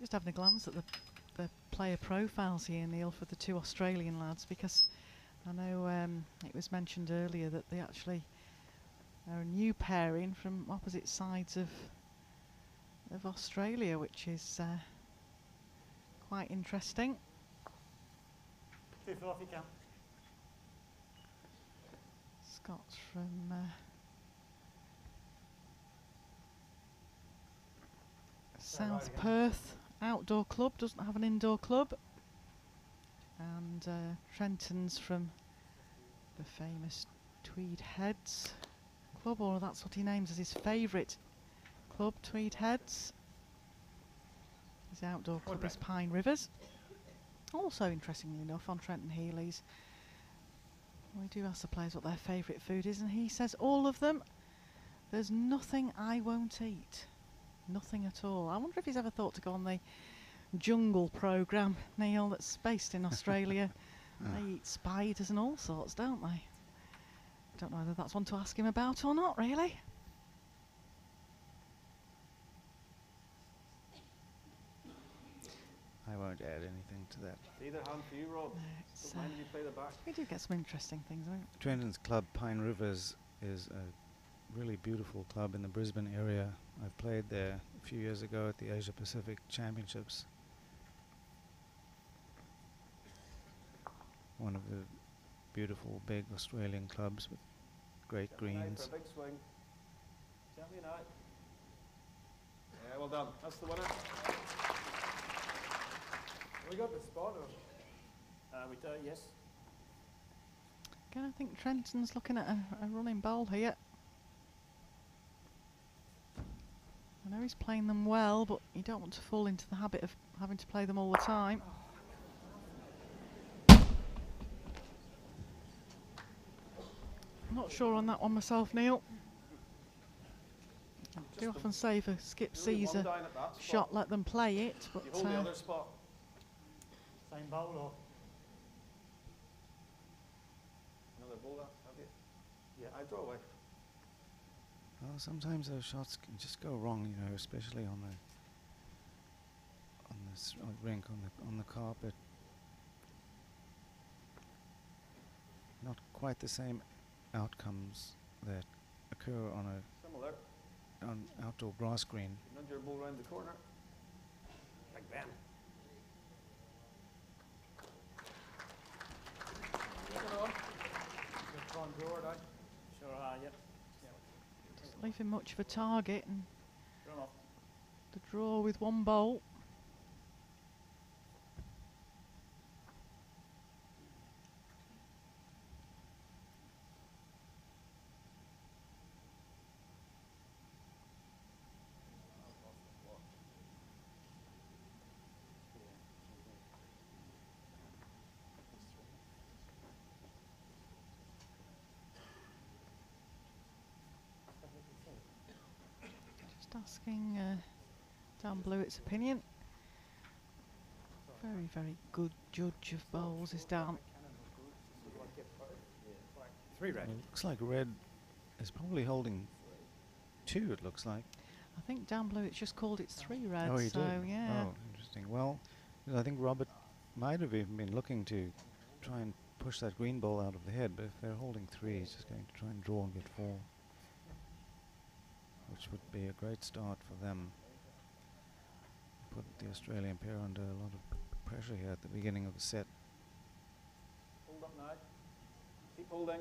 Just having a glance at the player profiles here, Neil, for the 2 Australian lads, because I know it was mentioned earlier that they actually are a new pairing from opposite sides of Australia, which is quite interesting. 2 full off you can. Scott's from South Perth Outdoor Club, doesn't have an indoor club, and Trenton's from the famous Tweed Heads Club, or that's what he names as his favourite club, Tweed Heads. His outdoor club is Pine Rivers. Also, interestingly enough, on Trenton Healy's, we do ask the players what their favourite food is, and he says all of them. There's nothing I won't eat. Nothing at all. I wonder if he's ever thought to go on the jungle programme, Neil, that's based in Australia. They eat spiders and all sorts, don't they? Don't know whether that's one to ask him about or not, really. I won't add anything to that. Either hand for you, Rob. It's, Don't mind if you play the back. we do get some interesting things, don't we? Trenton's club, Pine Rivers, is a really beautiful club in the Brisbane area. I've played there a few years ago at the Asia Pacific Championships. One of the beautiful big Australian clubs with great greens. For a big swing. Champion eye. Yeah, well done. That's the winner. We got the spot. We do, yes. Again, I think Trenton's looking at a running bowl here. I know he's playing them well, but you don't want to fall into the habit of having to play them all the time. I'm not sure on that one myself, Neil. I do often say if a skip sees a shot, let them play it, but You hold the other spot. Same bowl or? Another ball up, have you? Yeah, I draw away. Well, sometimes those shots can just go wrong, you know, especially on this rink, on the carpet. Not quite the same outcomes that occur on Similar. an outdoor grass green. Nudge your ball round the corner. Like bam. Try and draw it, eh? Sure are, yep. doesn't leave him much of a target, and Run off. the draw with one bolt. Just asking Dan Blue its opinion. Very, very good judge of bowls is Dan. 3 red. Well, it looks like red is probably holding 2, it looks like. I think Dan Blue, it's just called it's 3 reds, Oh, he so did? yeah. Oh, interesting. Well, I think Robert might have even been looking to try and push that green ball out of the head, but if they're holding 3, he's just going to try and draw and get 4, which would be a great start for them. Put the Australian pair under a lot of pressure here at the beginning of the set. Hold up now. Keep holding.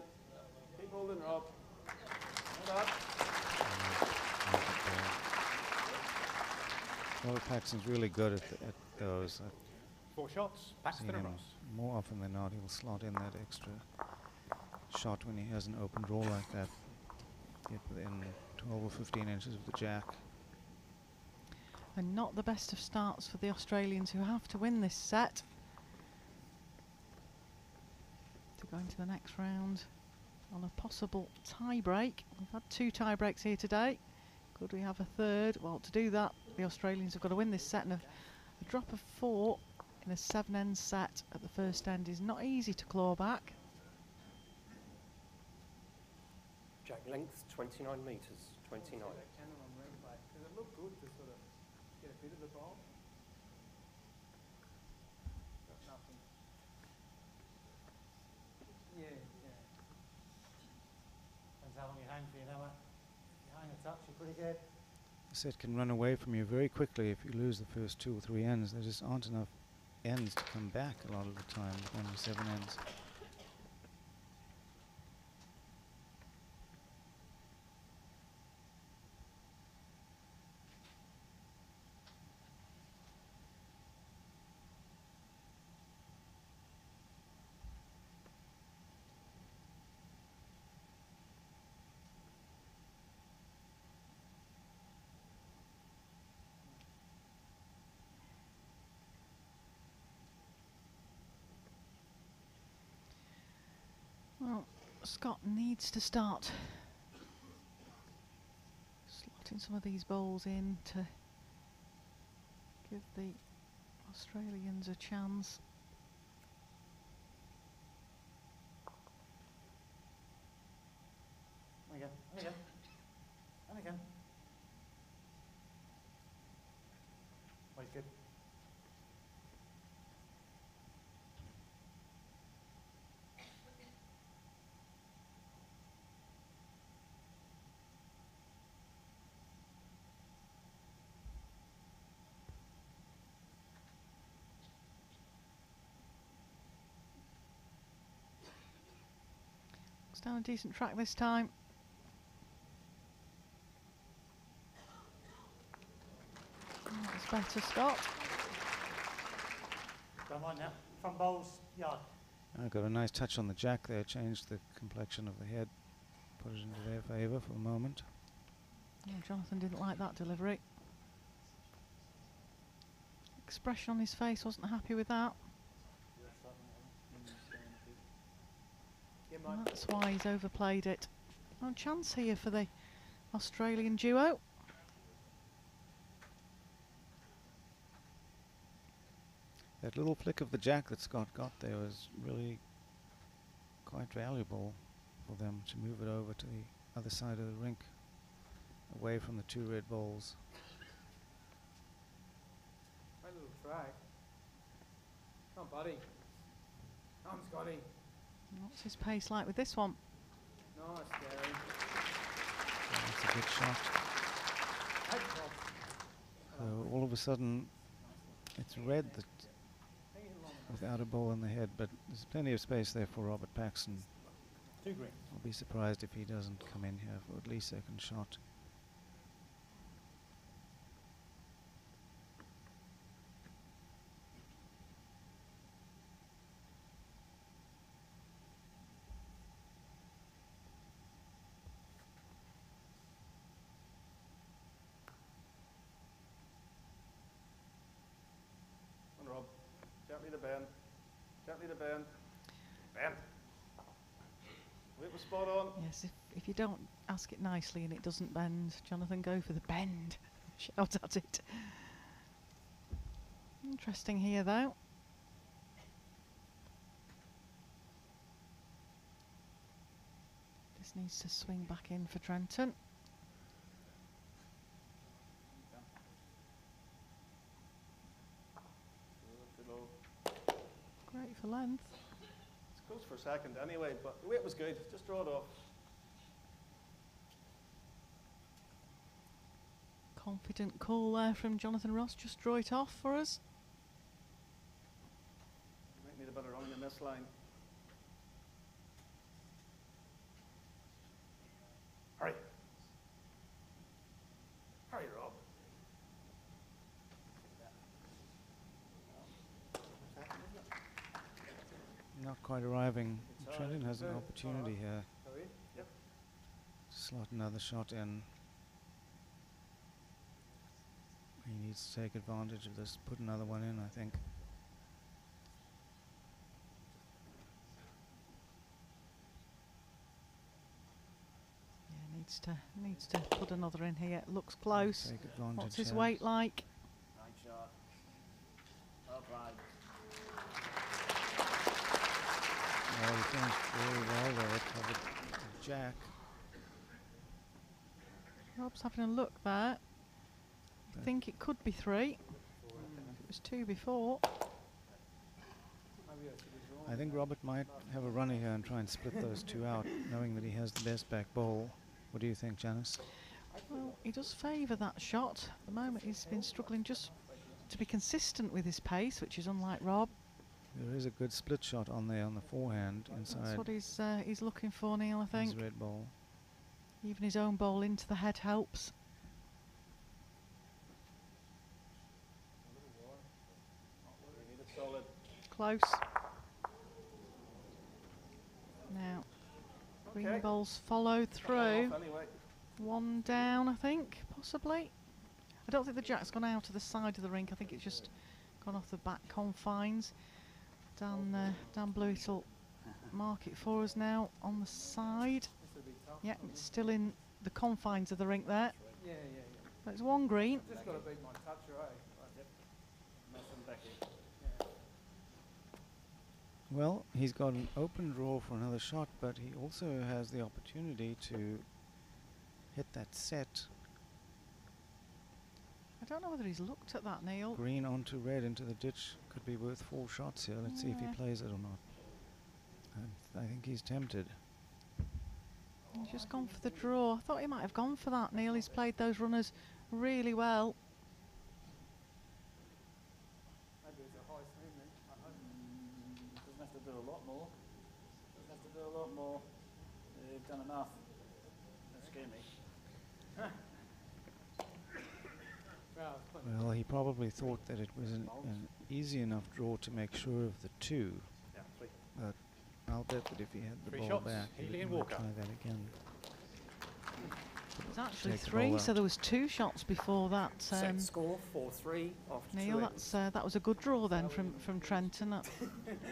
Keep holding, Rob. Hold up. Robert Paxton's really good at those. 4 shots. I've Paxton seen and him Ross. more often than not. He'll slot in that extra shot when he has an open draw like that. Get within 12 or 15 inches of the jack. And not the best of starts for the Australians, who have to win this set to go into the next round on a possible tie break. We've had 2 tie breaks here today. Could we have a third? Well, to do that, the Australians have got to win this set, and a drop of 4 in a 7-end set at the first end is not easy to claw back. Jack length 29 metres. 29. Cannon on replay, because it looked good to sort of get a bit of the bowl. Got nothing. Yeah, yeah. Depends how long you hang for, you know, mate. If you hang a touch, you're pretty good. The set can run away from you very quickly if you lose the first 2 or 3 ends. There just aren't enough ends to come back a lot of the time, with only 7 ends. Well, Scott needs to start putting some of these bowls in to give the Australians a chance. And again, and again, and again. Oh, he's good. Looks down a decent track this time. That's better, Scott. Don't mind now. Front bowls, yard. I got a nice touch on the jack there, changed the complexion of the head, put it into their favour for a moment. Oh, Jonathan didn't like that delivery. Expression on his face, wasn't happy with that. And that's why he's overplayed it. No chance here for the Australian duo. That little flick of the jack that Scott got there was really quite valuable for them to move it over to the other side of the rink, away from the two red balls. Great little track. Come on, buddy. Come on, Scotty. What's his pace like with this one? Nice, Gary. That's a good shot. Hey, Bob. So all of a sudden, it's red that Hang it long enough. without a ball in the head, but there's plenty of space there for Robert Paxson. 2 green. I'll be surprised if he doesn't come in here for at least second shot. And Rob, gently to bend. Gently to bend. Bend. It was spot on. Yes, if you don't ask it nicely and it doesn't bend, Jonathan, go for the bend. Shout at it. Interesting here, though. This needs to swing back in for Trenton. Good, too low. Great for length. It goes for a second anyway, but the weight was good. Just draw it off. Confident call there from Jonathan Ross. Just draw it off for us. Might need a bit of running in this line. Hurry. Hurry, Rob. Not quite arriving. It's Trenton alright. has an Good. opportunity here Sorry. Yep. to slot another shot in. He needs to take advantage of this, put another one in, I think. Yeah, needs to put another in here. Looks close. Take advantage. What's his here. weight like? Nice shot. Well tried. Well, he finished very well there. It covered the jack. Rob's having a look there. I But think it could be 3. It was 2 before. Maybe I should have drawn. I think Robert might have a runner here and try and split those two out, knowing that he has the best back ball. What do you think, Janice? Well, he does favour that shot. At the moment, he's been struggling just to be consistent with his pace, which is unlike Rob. There is a good split shot on there on the forehand That's inside what he's looking for, Neil, I his think. red ball. Even his own ball into the head helps. We need it solid. Close. Now, green Okay. balls followed Come through. off anyway. 1 down, I think, possibly. I don't think the jack's gone out to the side of the rink. I think it's just gone off the back confines. Dan Blewett will mark it for us now on the side. This will be tough. Yeah, it's still in the confines of the rink there. Yeah, yeah. So it's 1 green. Just got to beat my toucher, eh? Yep. Nothing back here. Well, he's got an open draw for another shot, but he also has the opportunity to hit that set. I don't know whether he's looked at that, Neil. Green onto red into the ditch could be worth 4 shots here. Let's see if he Yeah. plays it or not. I think he's tempted. He's just gone for the draw. I thought he might have gone for that, Neil. He's played those runners really well. Maybe it's a high swing then. I hope. Doesn't have to do a lot more. Doesn't have to do a lot more. You've done enough. Don't scare me. Well, it's plenty. Well, he probably thought that it was an easy enough draw to make sure of the 2. Yeah, 3. But I'll bet that if he had the 3 ball shots, back, Healy he and might Walker. try that again. It was actually Take the 3, ball so out. there was 2 shots before that. Set score 4-3 after 2 Neil, innings. that was a good draw then from Trenton.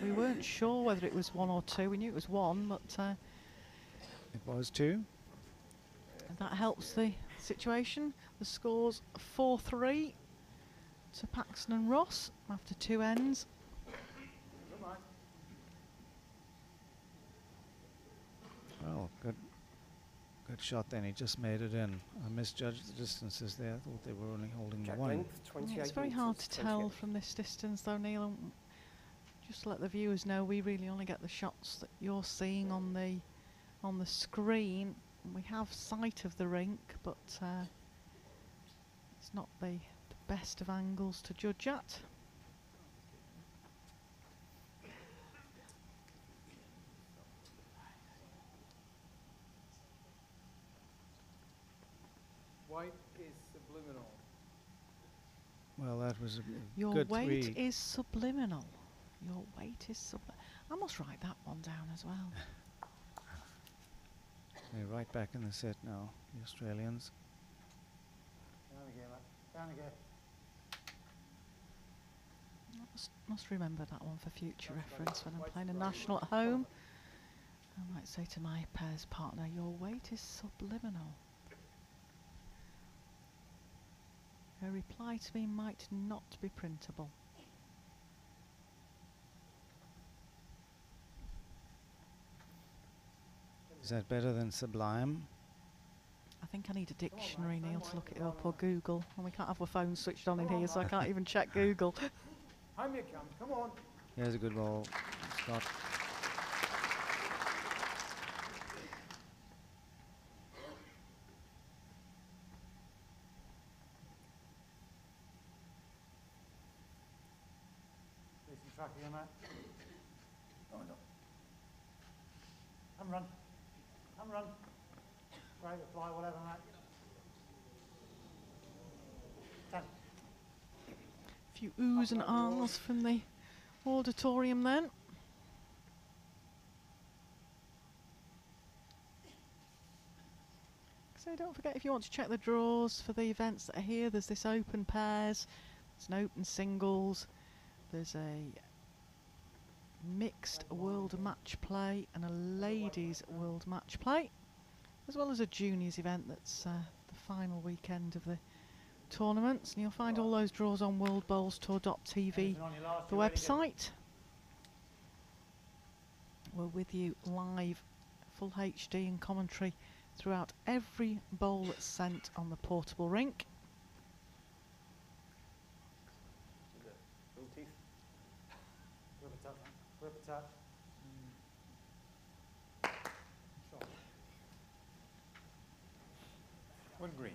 We weren't sure whether it was 1 or 2. We knew it was 1, but It was 2. that helps the situation. The score's 4-3 to Paxton and Ross after 2 ends. Well, good shot then. He just made it in. I misjudged the distances there. I thought they were only holding the Jack 1. length, 28 It's very hard to metres, tell 28. from this distance though, Neil. And just to let the viewers know, we really only get the shots that you're seeing on the screen. We have sight of the rink, but it's not the best of angles to judge at. Weight is subliminal. Well, that was a Your good weight 3. is subliminal. Your weight is subliminal. I must write that one down as well. They're right back in the set now, the Australians. Down again, mate. Down again. Must remember that one for future reference when I'm playing a national at home. I might say to my pairs partner, your weight is subliminal. Her reply to me might not be printable. Is that better than sublime? I think I need a dictionary, Neil, to look it up, or Google. And we can't have our phones switched on in here, so I can't even check Google. Home you come on. Here's a good ball, Scott. Decent track again, mate. Come run. Come run. Great reply, whatever, mate. 10. Few oohs and ahs from the auditorium then. So don't forget, if you want to check the draws for the events that are here, there's this open pairs, there's an open singles, there's a mixed world match play and a ladies world match play, as well as a juniors event that's the final weekend of the tournaments. And you'll find all those draws on worldbowlstour.tv, Anything on your last, the you're ready, good. website. We're with you live, full HD and commentary throughout every bowl that's sent on the portable rink. Little teeth. Rip it up, mate. Rip it up. Shot. 1 green.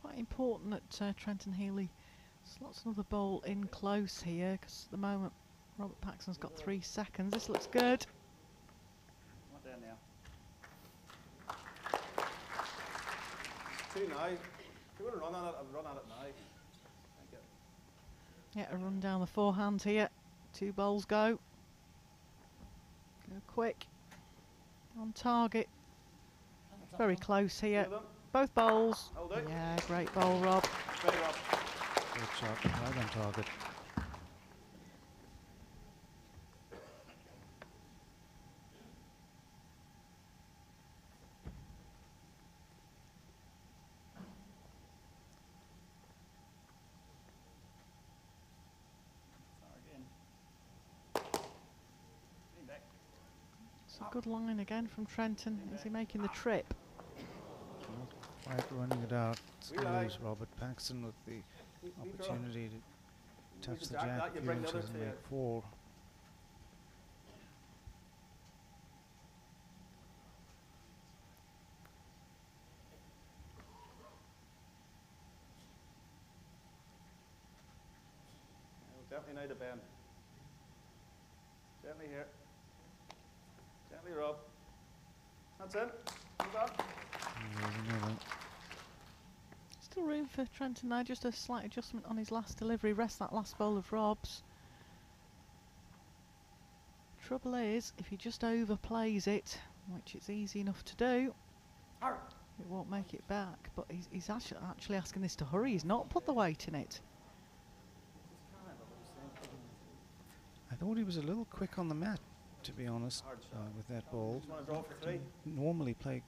Quite important that Trenton Healy slots another bowl in close here, because at the moment Robert Paxton's got 3 seconds. This looks good. Right down now. 2 now. If you want to run on it, I'll run on it now. Thank you. Yeah, a run down the forehand here. 2 bowls go. Go quick. On target. Very close here. Both bowls. Hold it. Yeah, great bowl, Rob. Ready, Rob. Good shot, right on target. It's a good line again from Trenton. Is he making the trip? Right, running it out. Relay. Leaves Robert Paxton with the We draw. opportunity to touch the jack jack that, you bring the fields other and two. make 4. We'll definitely need a bend. Gently here. Gently, Rob. That's it. Hold on. There's another. Still room for Trenton there, just a slight adjustment on his last delivery. Rest that last bowl of Rob's. Trouble is, if he just overplays it, which it's easy enough to do, it won't make it back. But he's actually asking this to hurry. He's not put the weight in it. I thought he was a little quick on the mat, to be honest, with that ball. Just want to draw for 3. Normally play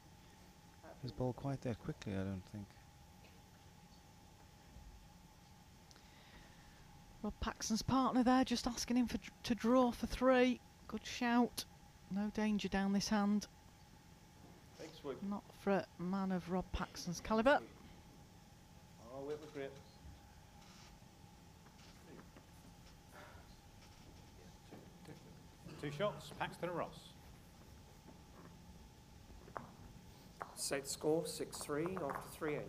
his ball quite that quickly, I don't think. Rob Paxton's partner there, just asking him to draw for 3. Good shout. No danger down this hand. Big swoop. Not for a man of Rob Paxton's calibre. Oh, whip was great. Two shots, Paxton and Ross. Set score 6-3 after 3 innings.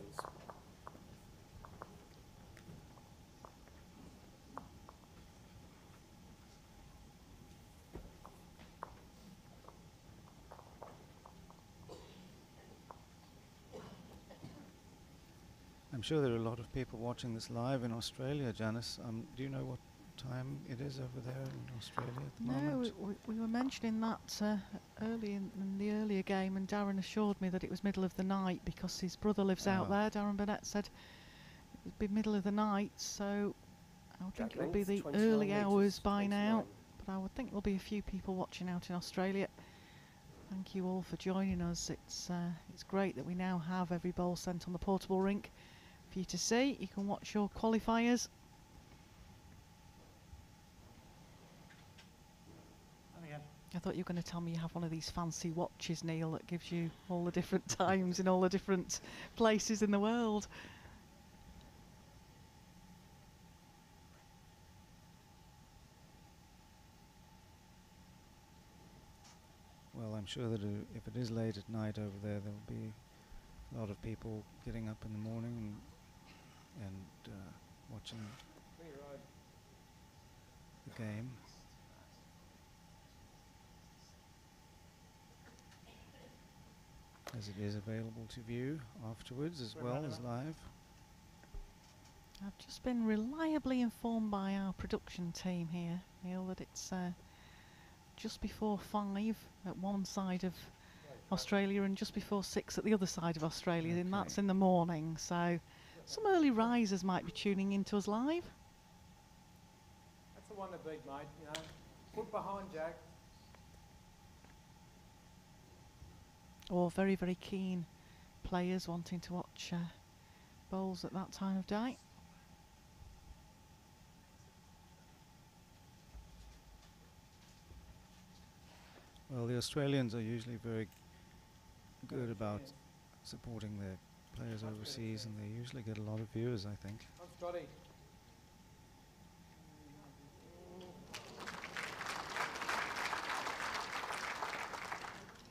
I'm sure there are a lot of people watching this live in Australia, Janice. Do you know what time it is over there in Australia at the No, moment? we were mentioning that early in the earlier game, and Darren assured me that it was middle of the night because his brother lives out there. Darren Burnett said it would be middle of the night, so I would think it would be the early hours by now. But I would think there'll be a few people watching out in Australia. Thank you all for joining us. It's great that we now have every bowl sent on the portable rink for you to see. You can watch your qualifiers. I thought you were going to tell me you have one of these fancy watches, Neil, that gives you all the different times in all the different places in the world. Well, I'm sure that if it is late at night over there, there'll be a lot of people getting up in the morning and watching the game. As it is available to view afterwards as well as live. I've just been reliably informed by our production team here, Neil, that it's just before 5 at one side of Australia and just before 6 at the other side of Australia, and that's in the morning. So some early risers might be tuning into us live. That's the one to beat, mate. You know, foot behind Jack. Or very, very keen players wanting to watch bowls at that time of day. Well, the Australians are usually very good about supporting their players overseas, and they usually get a lot of viewers, I think. I'm Scotty.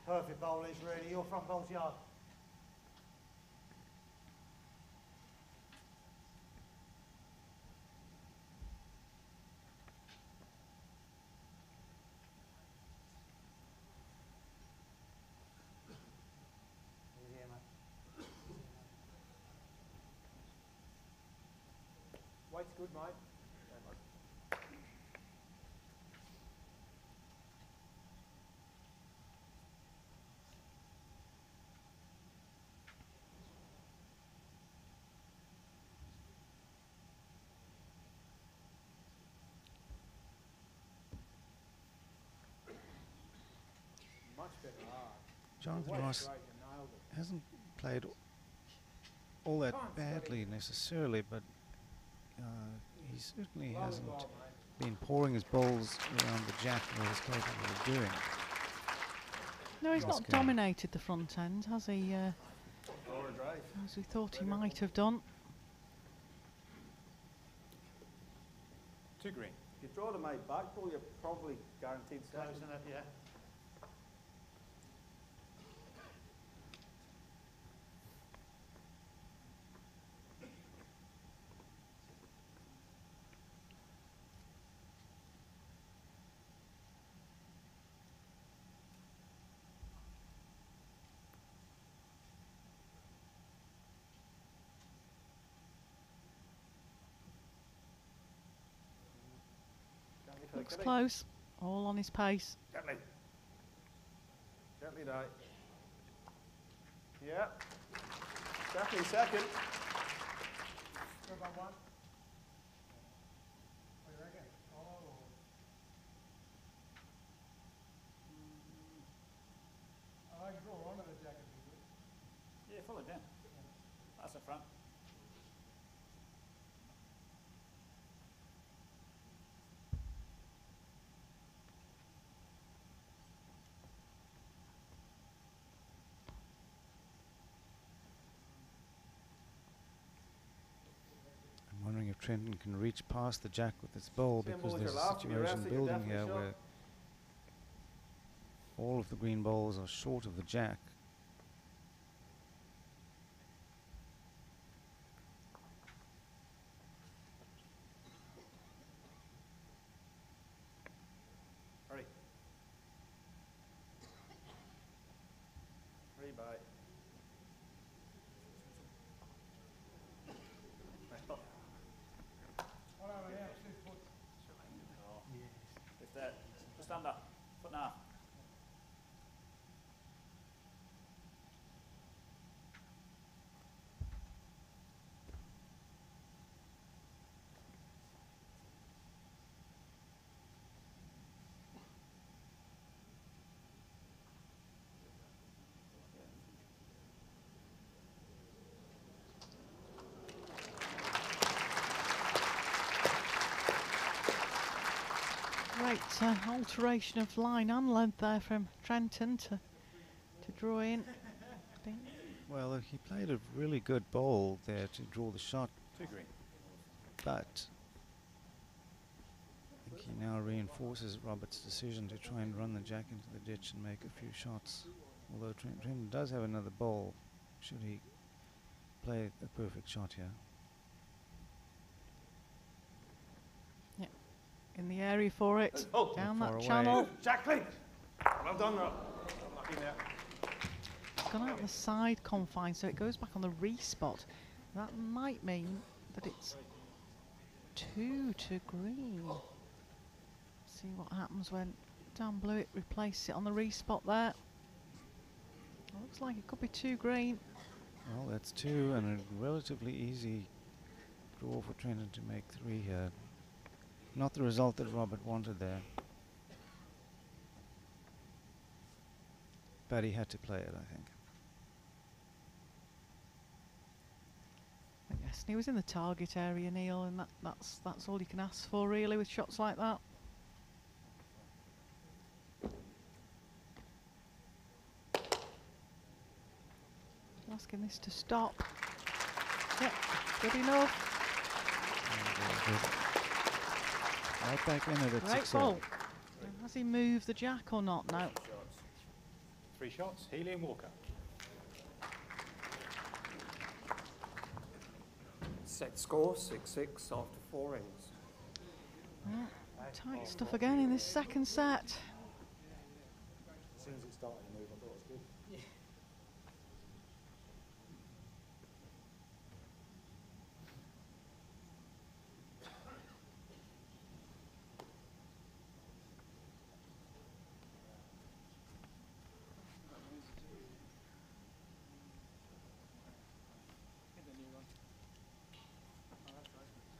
Perfect bowl is really your front bowl's yard. Yeah, mate. Weight's good, mate. Jonathan Ross hasn't played all that badly necessarily, but he certainly hasn't been pouring his balls around the jack where he's capable of doing. No, he's not dominated the front end, has he? Or a drive. As we thought he might have done. 2 green. If you draw to my back ball, you're probably guaranteed second. Closing it, yeah. Looks close. All on his pace. Gently. Gently die. Yeah. Definitely second. Go about one. What do you reckon? Oh. I can draw onto the jack if you would. Yeah, follow down. That's the front. I'm wondering if Trenton can reach past the jack with its bowl, Same because ball as there's your a last one, your situation rest, you building definitely here shot. where all of the green bowls are short of the jack. Hurry. Hurry by. Right, stop. What over here? 2 foot. Lift that. Just under. Foot and a half. Great alteration of line and length there from Trenton to draw in. I think. Well, he played a really good bowl there to draw the shot, 2 green. but I think he now reinforces Robert's decision to try and run the jack into the ditch and make a few shots. Although Trenton does have another bowl, should he play a perfect shot here. In the area for it. Oh, Down far that away. channel. Jack clean. Well done, Rob. Lucky there. It's gone out the side confine, so it goes back on the re-spot. That might mean that it's 2 to green. See what happens when Dan Blewett replaces it on the re-spot there. Looks like it could be 2 green. Well, that's 2 and a relatively easy draw for Trenton to make 3 here. Not the result that Robert wanted there. But he had to play it, I think. But yes, and he was in the target area, Neil, and that's all you can ask for really with shots like that. Asking this to stop. Yep, good enough. Right back in it at Great 6-0. ball. Has he moved the jack or not? No. 3 shots. Healy and Walker. Set score 6-6 after 4 ends. Yeah, tight stuff again in this second set. As soon as it started to move, I thought it was good.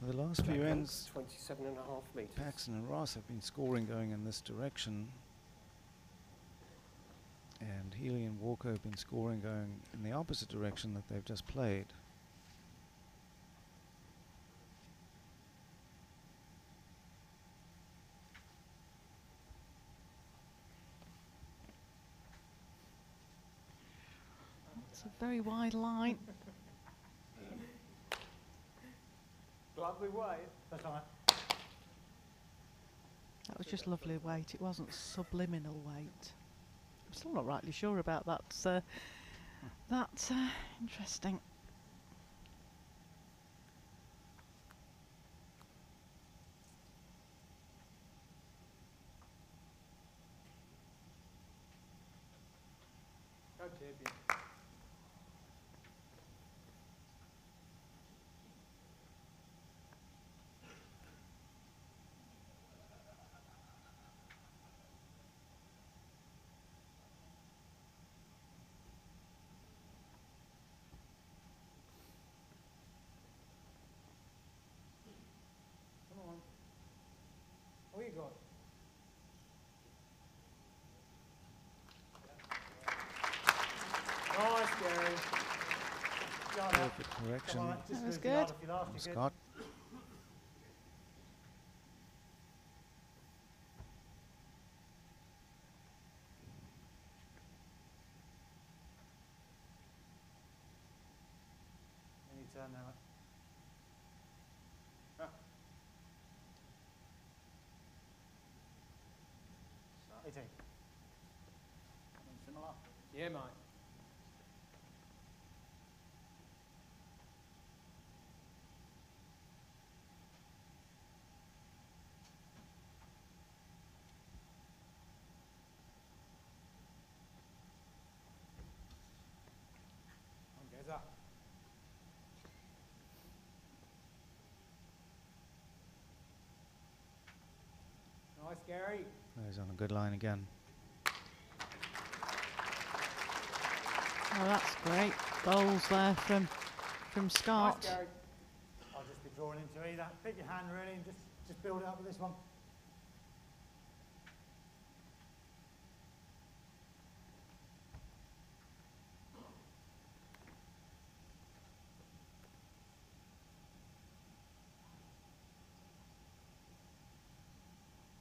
The last few ends, 27.5 metres. Paxson and Ross have been scoring going in this direction. And Healy and Walker have been scoring going in the opposite direction that they've just played. It's a very wide line. Lovely way. That's all right. That was just lovely weight. It wasn't subliminal weight. I'm still not rightly sure about that. That's interesting. Go champion. Come on. What you got? Nice, Gary. Yard out. Perfect correction Come on, just That was lose the yard good. if you last, from you're good. Scott. Any turn now. 18. Something similar. Yeah, mate. Goes up. Nice, Gary. He's on a good line again. Oh, that's great. Goals there from Scott. Nice, Gary. I'll just be drawing into either. Pick your hand really and just build it up with this one.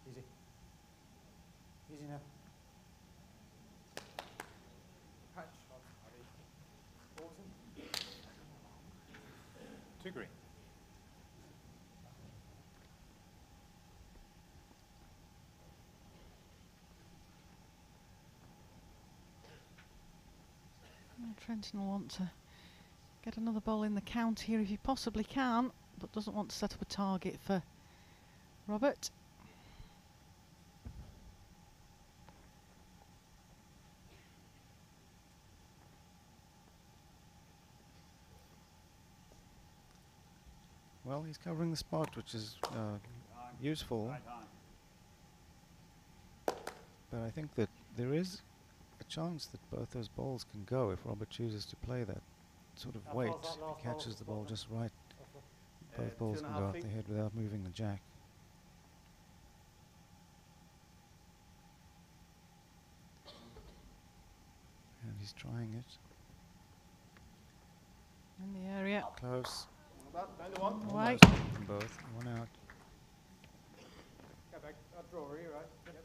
Easy. Easy now. Patch. Awesome. To green. Trenton will want to get another ball in the count here if he possibly can, but doesn't want to set up a target for Robert. Well, he's covering the spot, which is useful. Right time. But I think that there is a chance that both those balls can go if Robert chooses to play that sort of How weight. far's that If last he ball catches off the the ball bottom? just right, both balls can 2.5 go out feet. the head without moving the jack. And he's trying it. In the area. Close. Not bad, down to one. Away. Almost from both. One out. Go back. I'll draw here, right? Yep.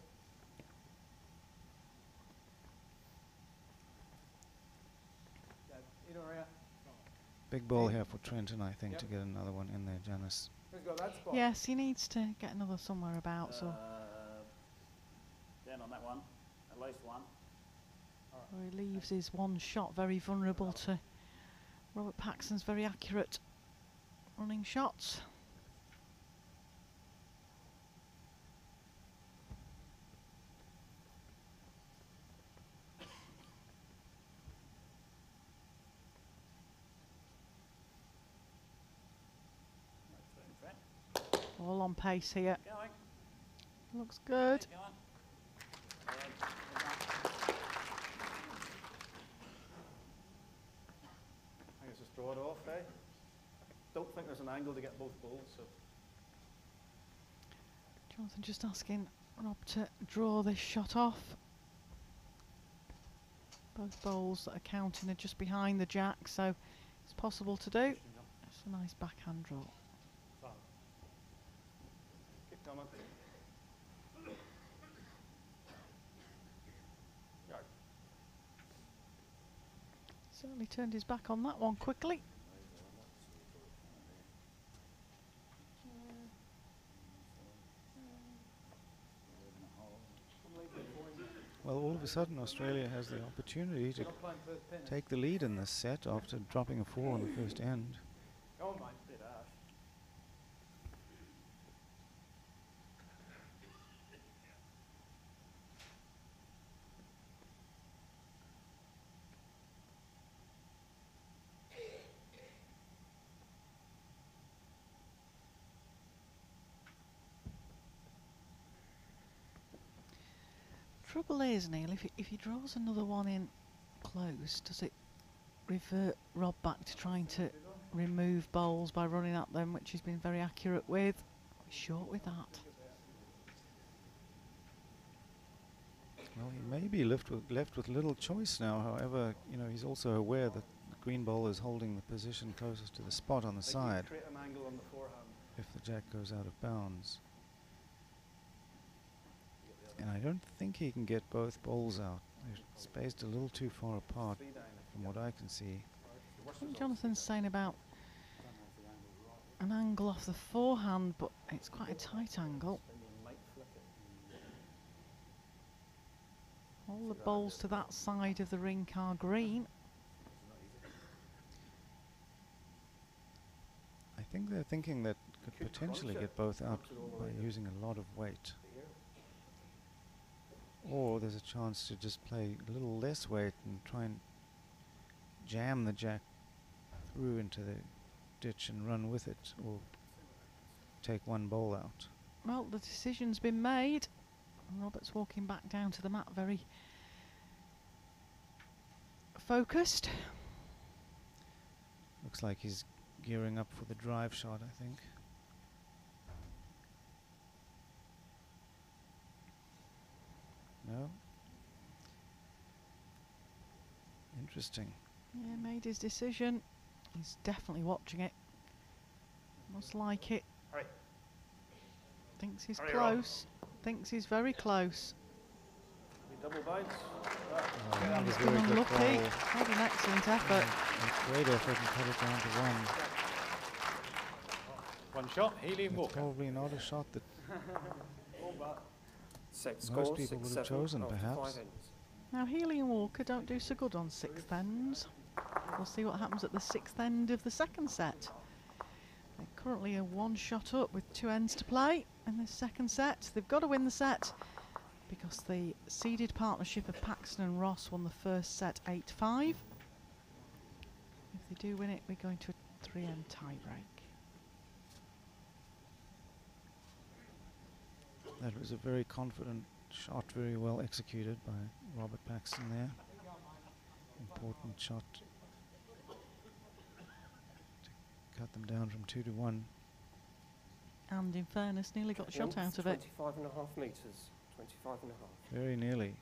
Go in or out. Big ball Yeah. here for Trenton, I think, Yep. to get another one in there, Janice. Who's got that spot? Yes, he needs to get another somewhere about. So Down on that one. At least one. or he leaves his one shot very vulnerable to Robert Paxton's very accurate running shots. Right, turn, Trent. All on pace here. Going. Looks good. Keep going. I guess just draw it off, eh? Don't think there's an angle to get both balls, so Jonathan just asking Rob to draw this shot off. Both bowls that are counting are just behind the jack, so it's possible to do. It's a nice backhand draw. Keep coming. Go. Certainly turned his back on that one quickly. Well, all of a sudden Australia has the opportunity to take the lead in this set after dropping a 4 on the first end. Go on, mate. Bit harsh. Trouble is, Neil, if he draws another one in close, does it revert Rob back to trying to remove bowls by running at them, which he's been very accurate with? He's short with that. Well, he may be left with little choice now. However, you know, he's also aware that the green ball is holding the position closest to the spot on the side Create an angle on the forehand. if the jack goes out of bounds. And I don't think he can get both bowls out. They're spaced a little too far apart from what I can see. I think Jonathan's saying about an angle off the forehand, but it's quite a tight angle. All the bowls to that side of the rink are green. I think they're thinking that could potentially get both out by using a lot of weight. Or there's a chance to just play a little less weight and try and jam the jack through into the ditch and run with it, or take one bowl out. Well, the decision's been made. Robert's walking back down to the mat very focused. Looks like he's gearing up for the drive shot, I think. No? Interesting. Yeah, made his decision. He's definitely watching it. Must like it. Hurry. Thinks he's Hurry, Rob. close. Thinks he's very close. Double bites. Oh, that was Been very good unlucky. ball. Had an excellent effort. A great effort and cut it down to one. One shot, Healy and It's Walker. probably not a shot that Set most score, people would 6-7 have chosen, after perhaps. 5 ends. Now Healy and Walker don't do so good on sixth ends. We'll see what happens at the sixth end of the second set. They're currently a one shot up with 2 ends to play in the second set. They've got to win the set because the seeded partnership of Paxton and Ross won the first set 8-5. If they do win it, we're going to a 3-end tie break. That was a very confident shot, very well executed by Robert Paxton there. Important shot to cut them down from 2-1. And in fairness, nearly got shot out of it. 25.5 metres. 25.5. Very nearly.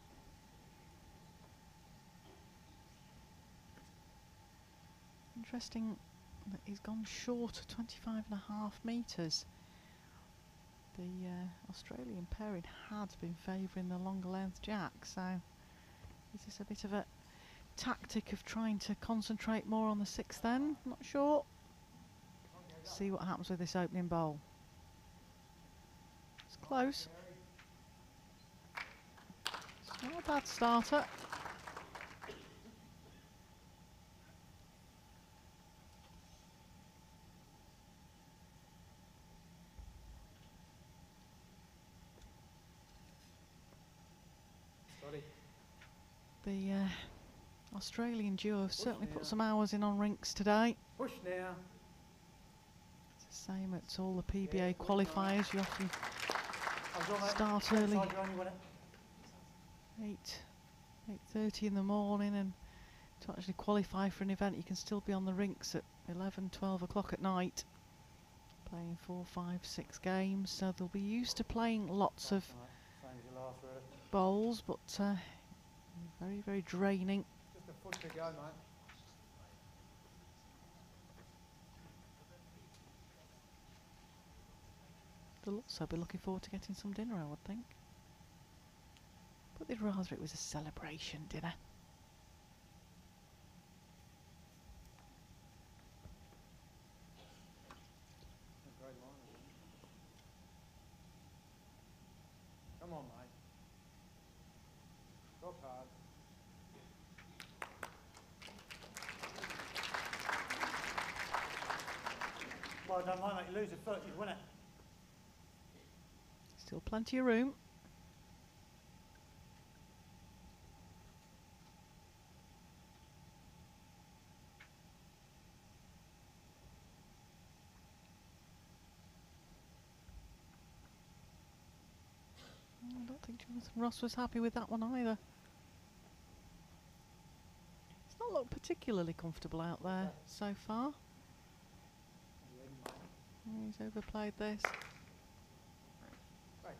Interesting that he's gone short of 25.5 metres. The Australian pairing had been favouring the longer length jack, so is this a bit of a tactic of trying to concentrate more on the sixth end? Not sure. See what happens with this opening bowl. It's close. It's not a bad starter. The Australian duo have certainly put some hours in on rinks today. Push now. It's the same at all the PBA qualifiers. You often start early, 8:30 in the morning, and to actually qualify for an event you can still be on the rinks at 11, 12 o'clock at night, playing 4, 5, 6 games. So they'll be used to playing lots of bowls, but very, very draining Foot to go, mate. They'll also be looking forward to getting some dinner, I would think. But they'd rather it was a celebration dinner. A great line, isn't it? Come on, mate. Drop hard. Well done, mate. You lose a foot, you win it. Still plenty of room. I don't think Jonathan Ross was happy with that one either. It's not looked particularly comfortable out there so far. He's overplayed this. Great.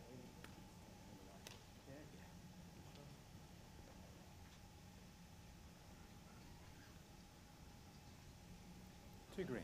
Yeah. To green.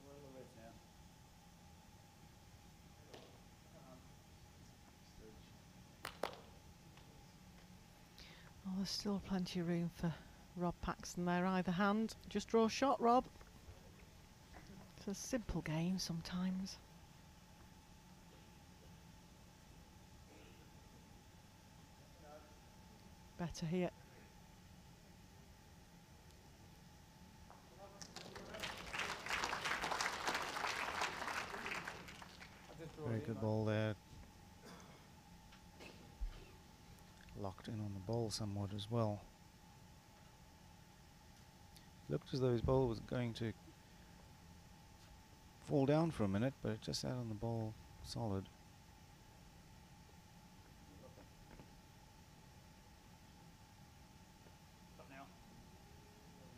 Where are the reds now? Oh, there's still plenty of room for Rob Paxton there, either hand. Just draw a shot, Rob. It's a simple game sometimes. Better here. I just draw Very it in, good mate. ball there. Locked in on the ball somewhat as well. Looked as though his ball was going to fall down for a minute, but it just sat on the ball solid. Up now.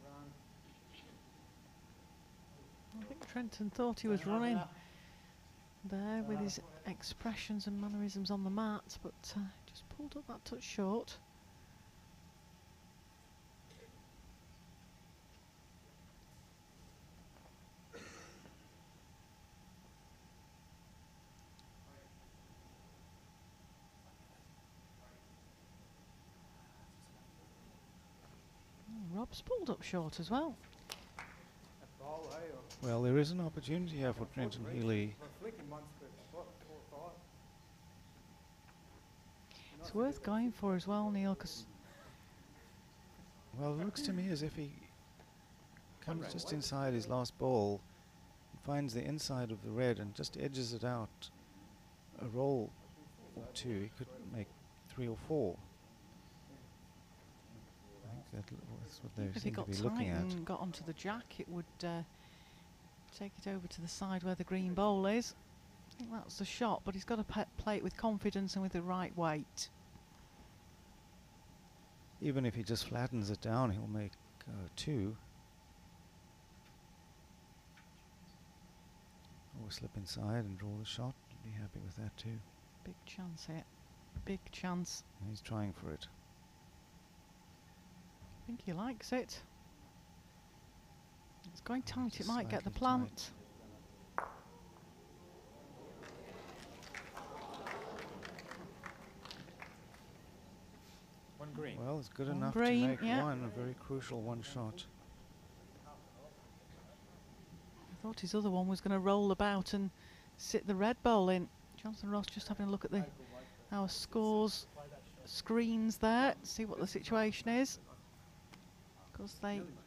Run. I think Trenton thought he was running there with his expressions and mannerisms on the mat, but just pulled up that touch short. Rob's pulled up short as well. A bowl, eh? Or Well, there is an opportunity here for Trenton Healy. or flicking once per spot, 4 or 5. It's worth going for as well, Neil, because Well, it looks to me as if he comes just inside his last ball, finds the inside of the red and just edges it out a roll or two. He could make 3 or 4. I think that's what they if he seem to got be tight looking at. and got onto the jack, it would take it over to the side where the green bowl is. I think that's the shot, but he's got to play it with confidence and with the right weight. Even if he just flattens it down, he'll make 2. Or slip inside and draw the shot. Be happy with that too. Big chance here. Big chance. He's trying for it. I think he likes it. It's going tight, it Just might get the slightly tight. plant. One green. Well, it's good One enough green, to make yeah. one, a very crucial one shot. I thought his other one was going to roll about and sit the red bowl in. Jonathan Ross just having a look at our scores screens there, see what the situation is. Because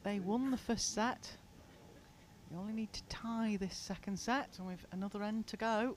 they won the first set. You only need to tie this second set, and with another end to go.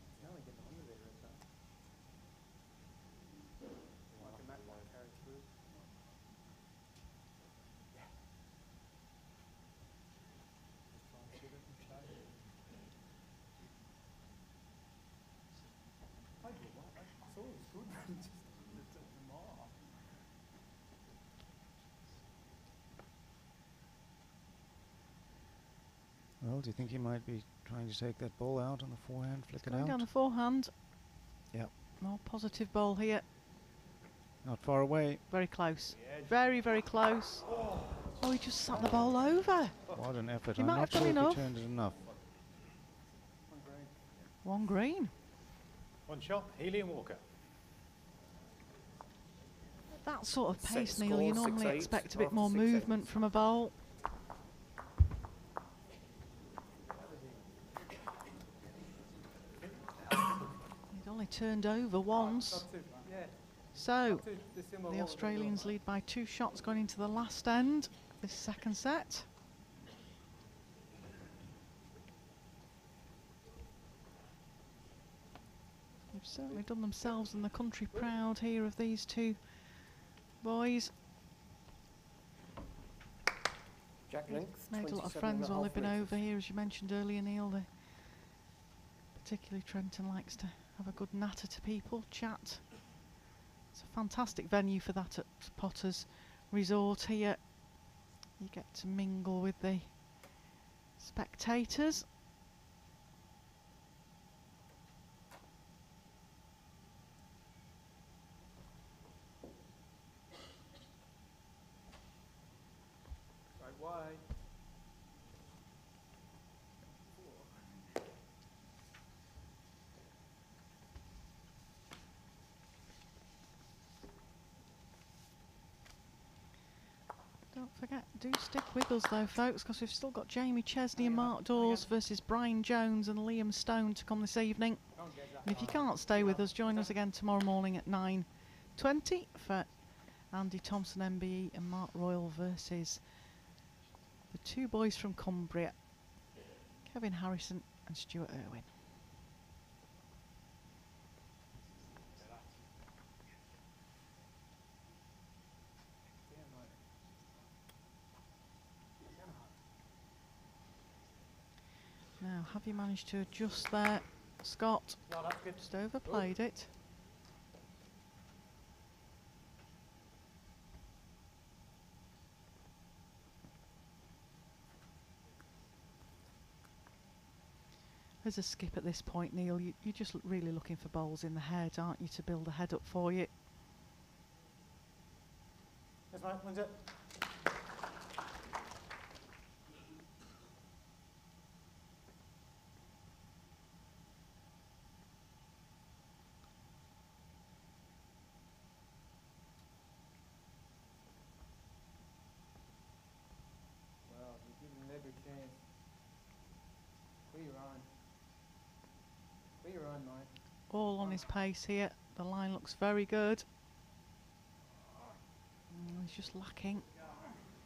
do you think he might be trying to take that ball out on the forehand, flick it Going out? down the forehand. Yep. More positive ball here. Not far away. Very close. Very, very close. Oh, he just sat the ball over. What an effort. He I'm might not have done sure if enough. he turned it enough. One green. One shot, Healy and Walker. That sort of Set pace, Neil, you score, normally 6-8 expect a bit after more 6-8. movement from a bowl. He'd only turned over once. Yeah. So, This thing will the hold Australians lead by 2 shots going into the last end, this second set. They've certainly done themselves and the country proud here of these two boys. Jack Rink, Made a lot of friends while they've been over here, as you mentioned earlier, Neil. Particularly Trenton likes to have a good natter to people, chat. It's a fantastic venue for that at Potter's Resort here. You get to mingle with the spectators. Right wide. Don't forget, do stick with us though, folks, because we've still got Jamie Chesney and Mark Dawes versus Brian Jones and Liam Stone to come this evening. And if you can't stay with us, join us again tomorrow morning at 9:20 for Andy Thompson MBE and Mark Royal versus the two boys from Cumbria, Kevin Harrison and Stuart Irwin. Now, have you managed to adjust there, Scott? No, that's good. Just overplayed it. As a skip at this point, Neil, you're just really looking for bowls in the head, aren't you, to build a head up for you? Yes, mate, when's it? Well, you give him every chance. Clear your eye. Clear your eye, mate. All on his pace here. The line looks very good. He's just lacking.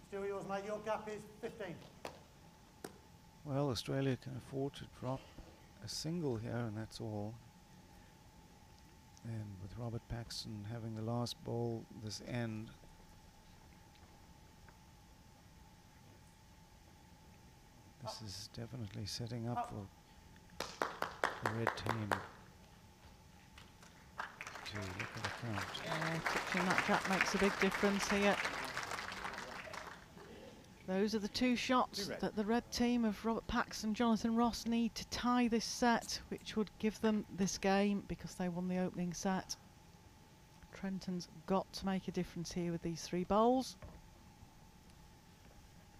Still yours, mate. Your gap is 15. Well, Australia can afford to drop a single here, and that's all. And with Robert Paxton having the last ball this end, this is definitely setting up for the red team to look at the count. Touching that jack makes a big difference here. Those are the two shots that the red team of Robert Paxton and Jonathan Ross need to tie this set, which would give them this game because they won the opening set. Trenton's got to make a difference here with these 3 bowls.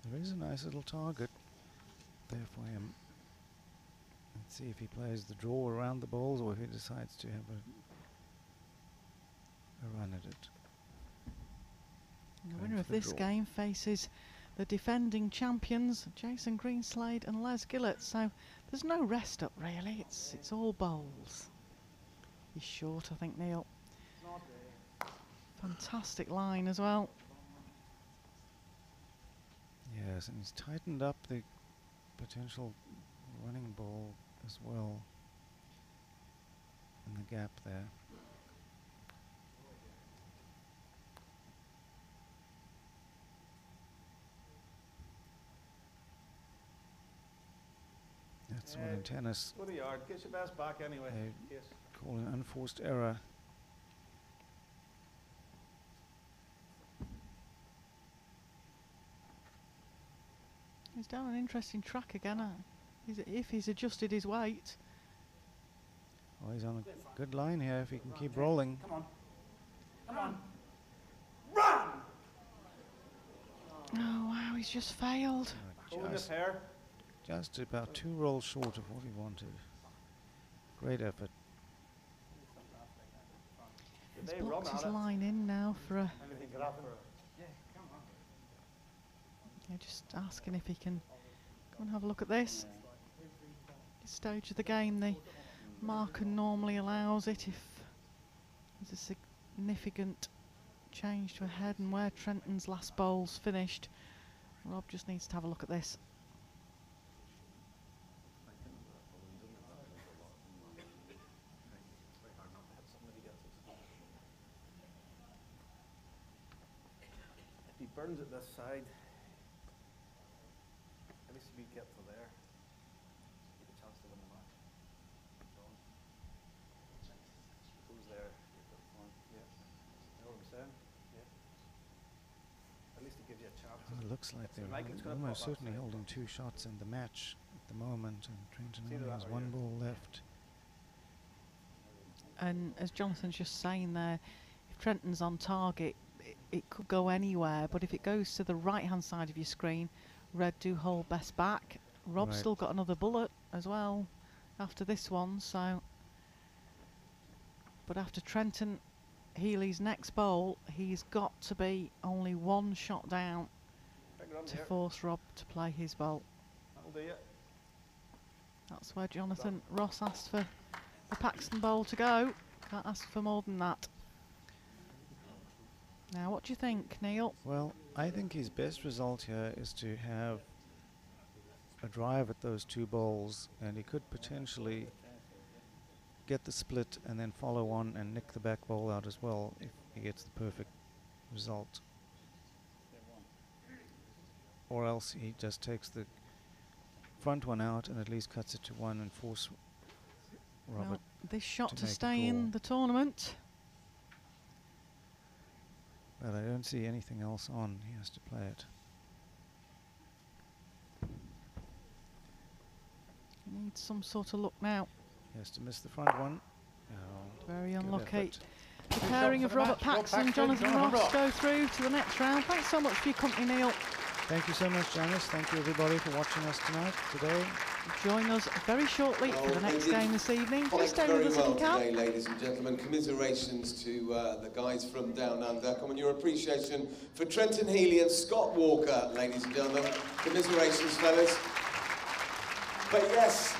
There is a nice little target there for him. Let's see if he plays the draw around the balls or if he decides to have a run at it. And the Going winner of for the this draw. game faces the defending champions, Jason Greenslade and Les Gillett. So there's no rest up really, it's all bowls. He's short, I think, Neil. Fantastic line as well. Yes, and he's tightened up the potential running ball as well in the gap there. That's what in tennis Good a yard. Get your best back anyway. they Yes. call an unforced error. He's down an interesting track again. if he's adjusted his weight. Oh, he's on a good line here if he can keep rolling. Come on. Come on. Run! Oh wow, he's just failed. Holding a pair. Just about 2 rolls short of what he wanted. Great effort. He's They blocked run his at it. line in now for a. Anything could happen. Yeah, come on. Yeah, just asking if he can come and have a look at this. This stage of the game, the marker normally allows it if there's a significant change to a head, and where Trenton's last bowl's finished, Rob just needs to have a look at this. If he burns it this side, at least if we get to there, get a chance to win the match. Goes there, yeah. You know what I'm saying? Yeah. At least it gives you a chance. It looks like So they're Michael's gonna almost pop certainly outside. holding 2 shots in the match at the moment, and Trenton It's either only that has or 1 you. ball left. And as Jonathan's just saying there, if Trenton's on target, it could go anywhere, but if it goes to the right hand side of your screen, red do hold best back. Rob's Right. still got another bullet as well after this one, so but after Trenton Healy's next bowl, he's got to be only 1 shot down Big run to here. force Rob to play his bowl. That'll do it. That's where Jonathan Ross asked for the Paxton bowl to go. Can't ask for more than that. Now, what do you think, Neil? Well, I think his best result here is to have a drive at those 2 bowls, and he could potentially get the split and then follow on and nick the back bowl out as well if he gets the perfect result. Or else he just takes the front one out and at least cuts it to 1 and force Robert. Well, this shot to to make a stay in call. the tournament. But I don't see anything else on. He has to play it. He needs some sort of luck now. He has to miss the front one. Oh, Very good unlucky. effort. The pairing for of the Robert match. Rob Paxton and Paxton, Jonathan Jonathan Ross Ross. go through to the next round. Thanks so much for your company, Neil. Thank you so much, Janice. Thank you, everybody, for watching us tonight, today. Join us very shortly for the next game this evening. Please stay very with us if well you can. today, ladies and gentlemen. Commiserations to the guys from Down Under. Come on, your appreciation for Trenton Healy and Scott Walker, ladies and gentlemen. Commiserations, fellas. But yes,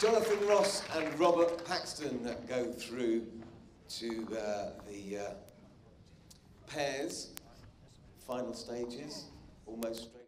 Jonathan Ross and Robert Paxton go through to the pairs, final stages, almost straight.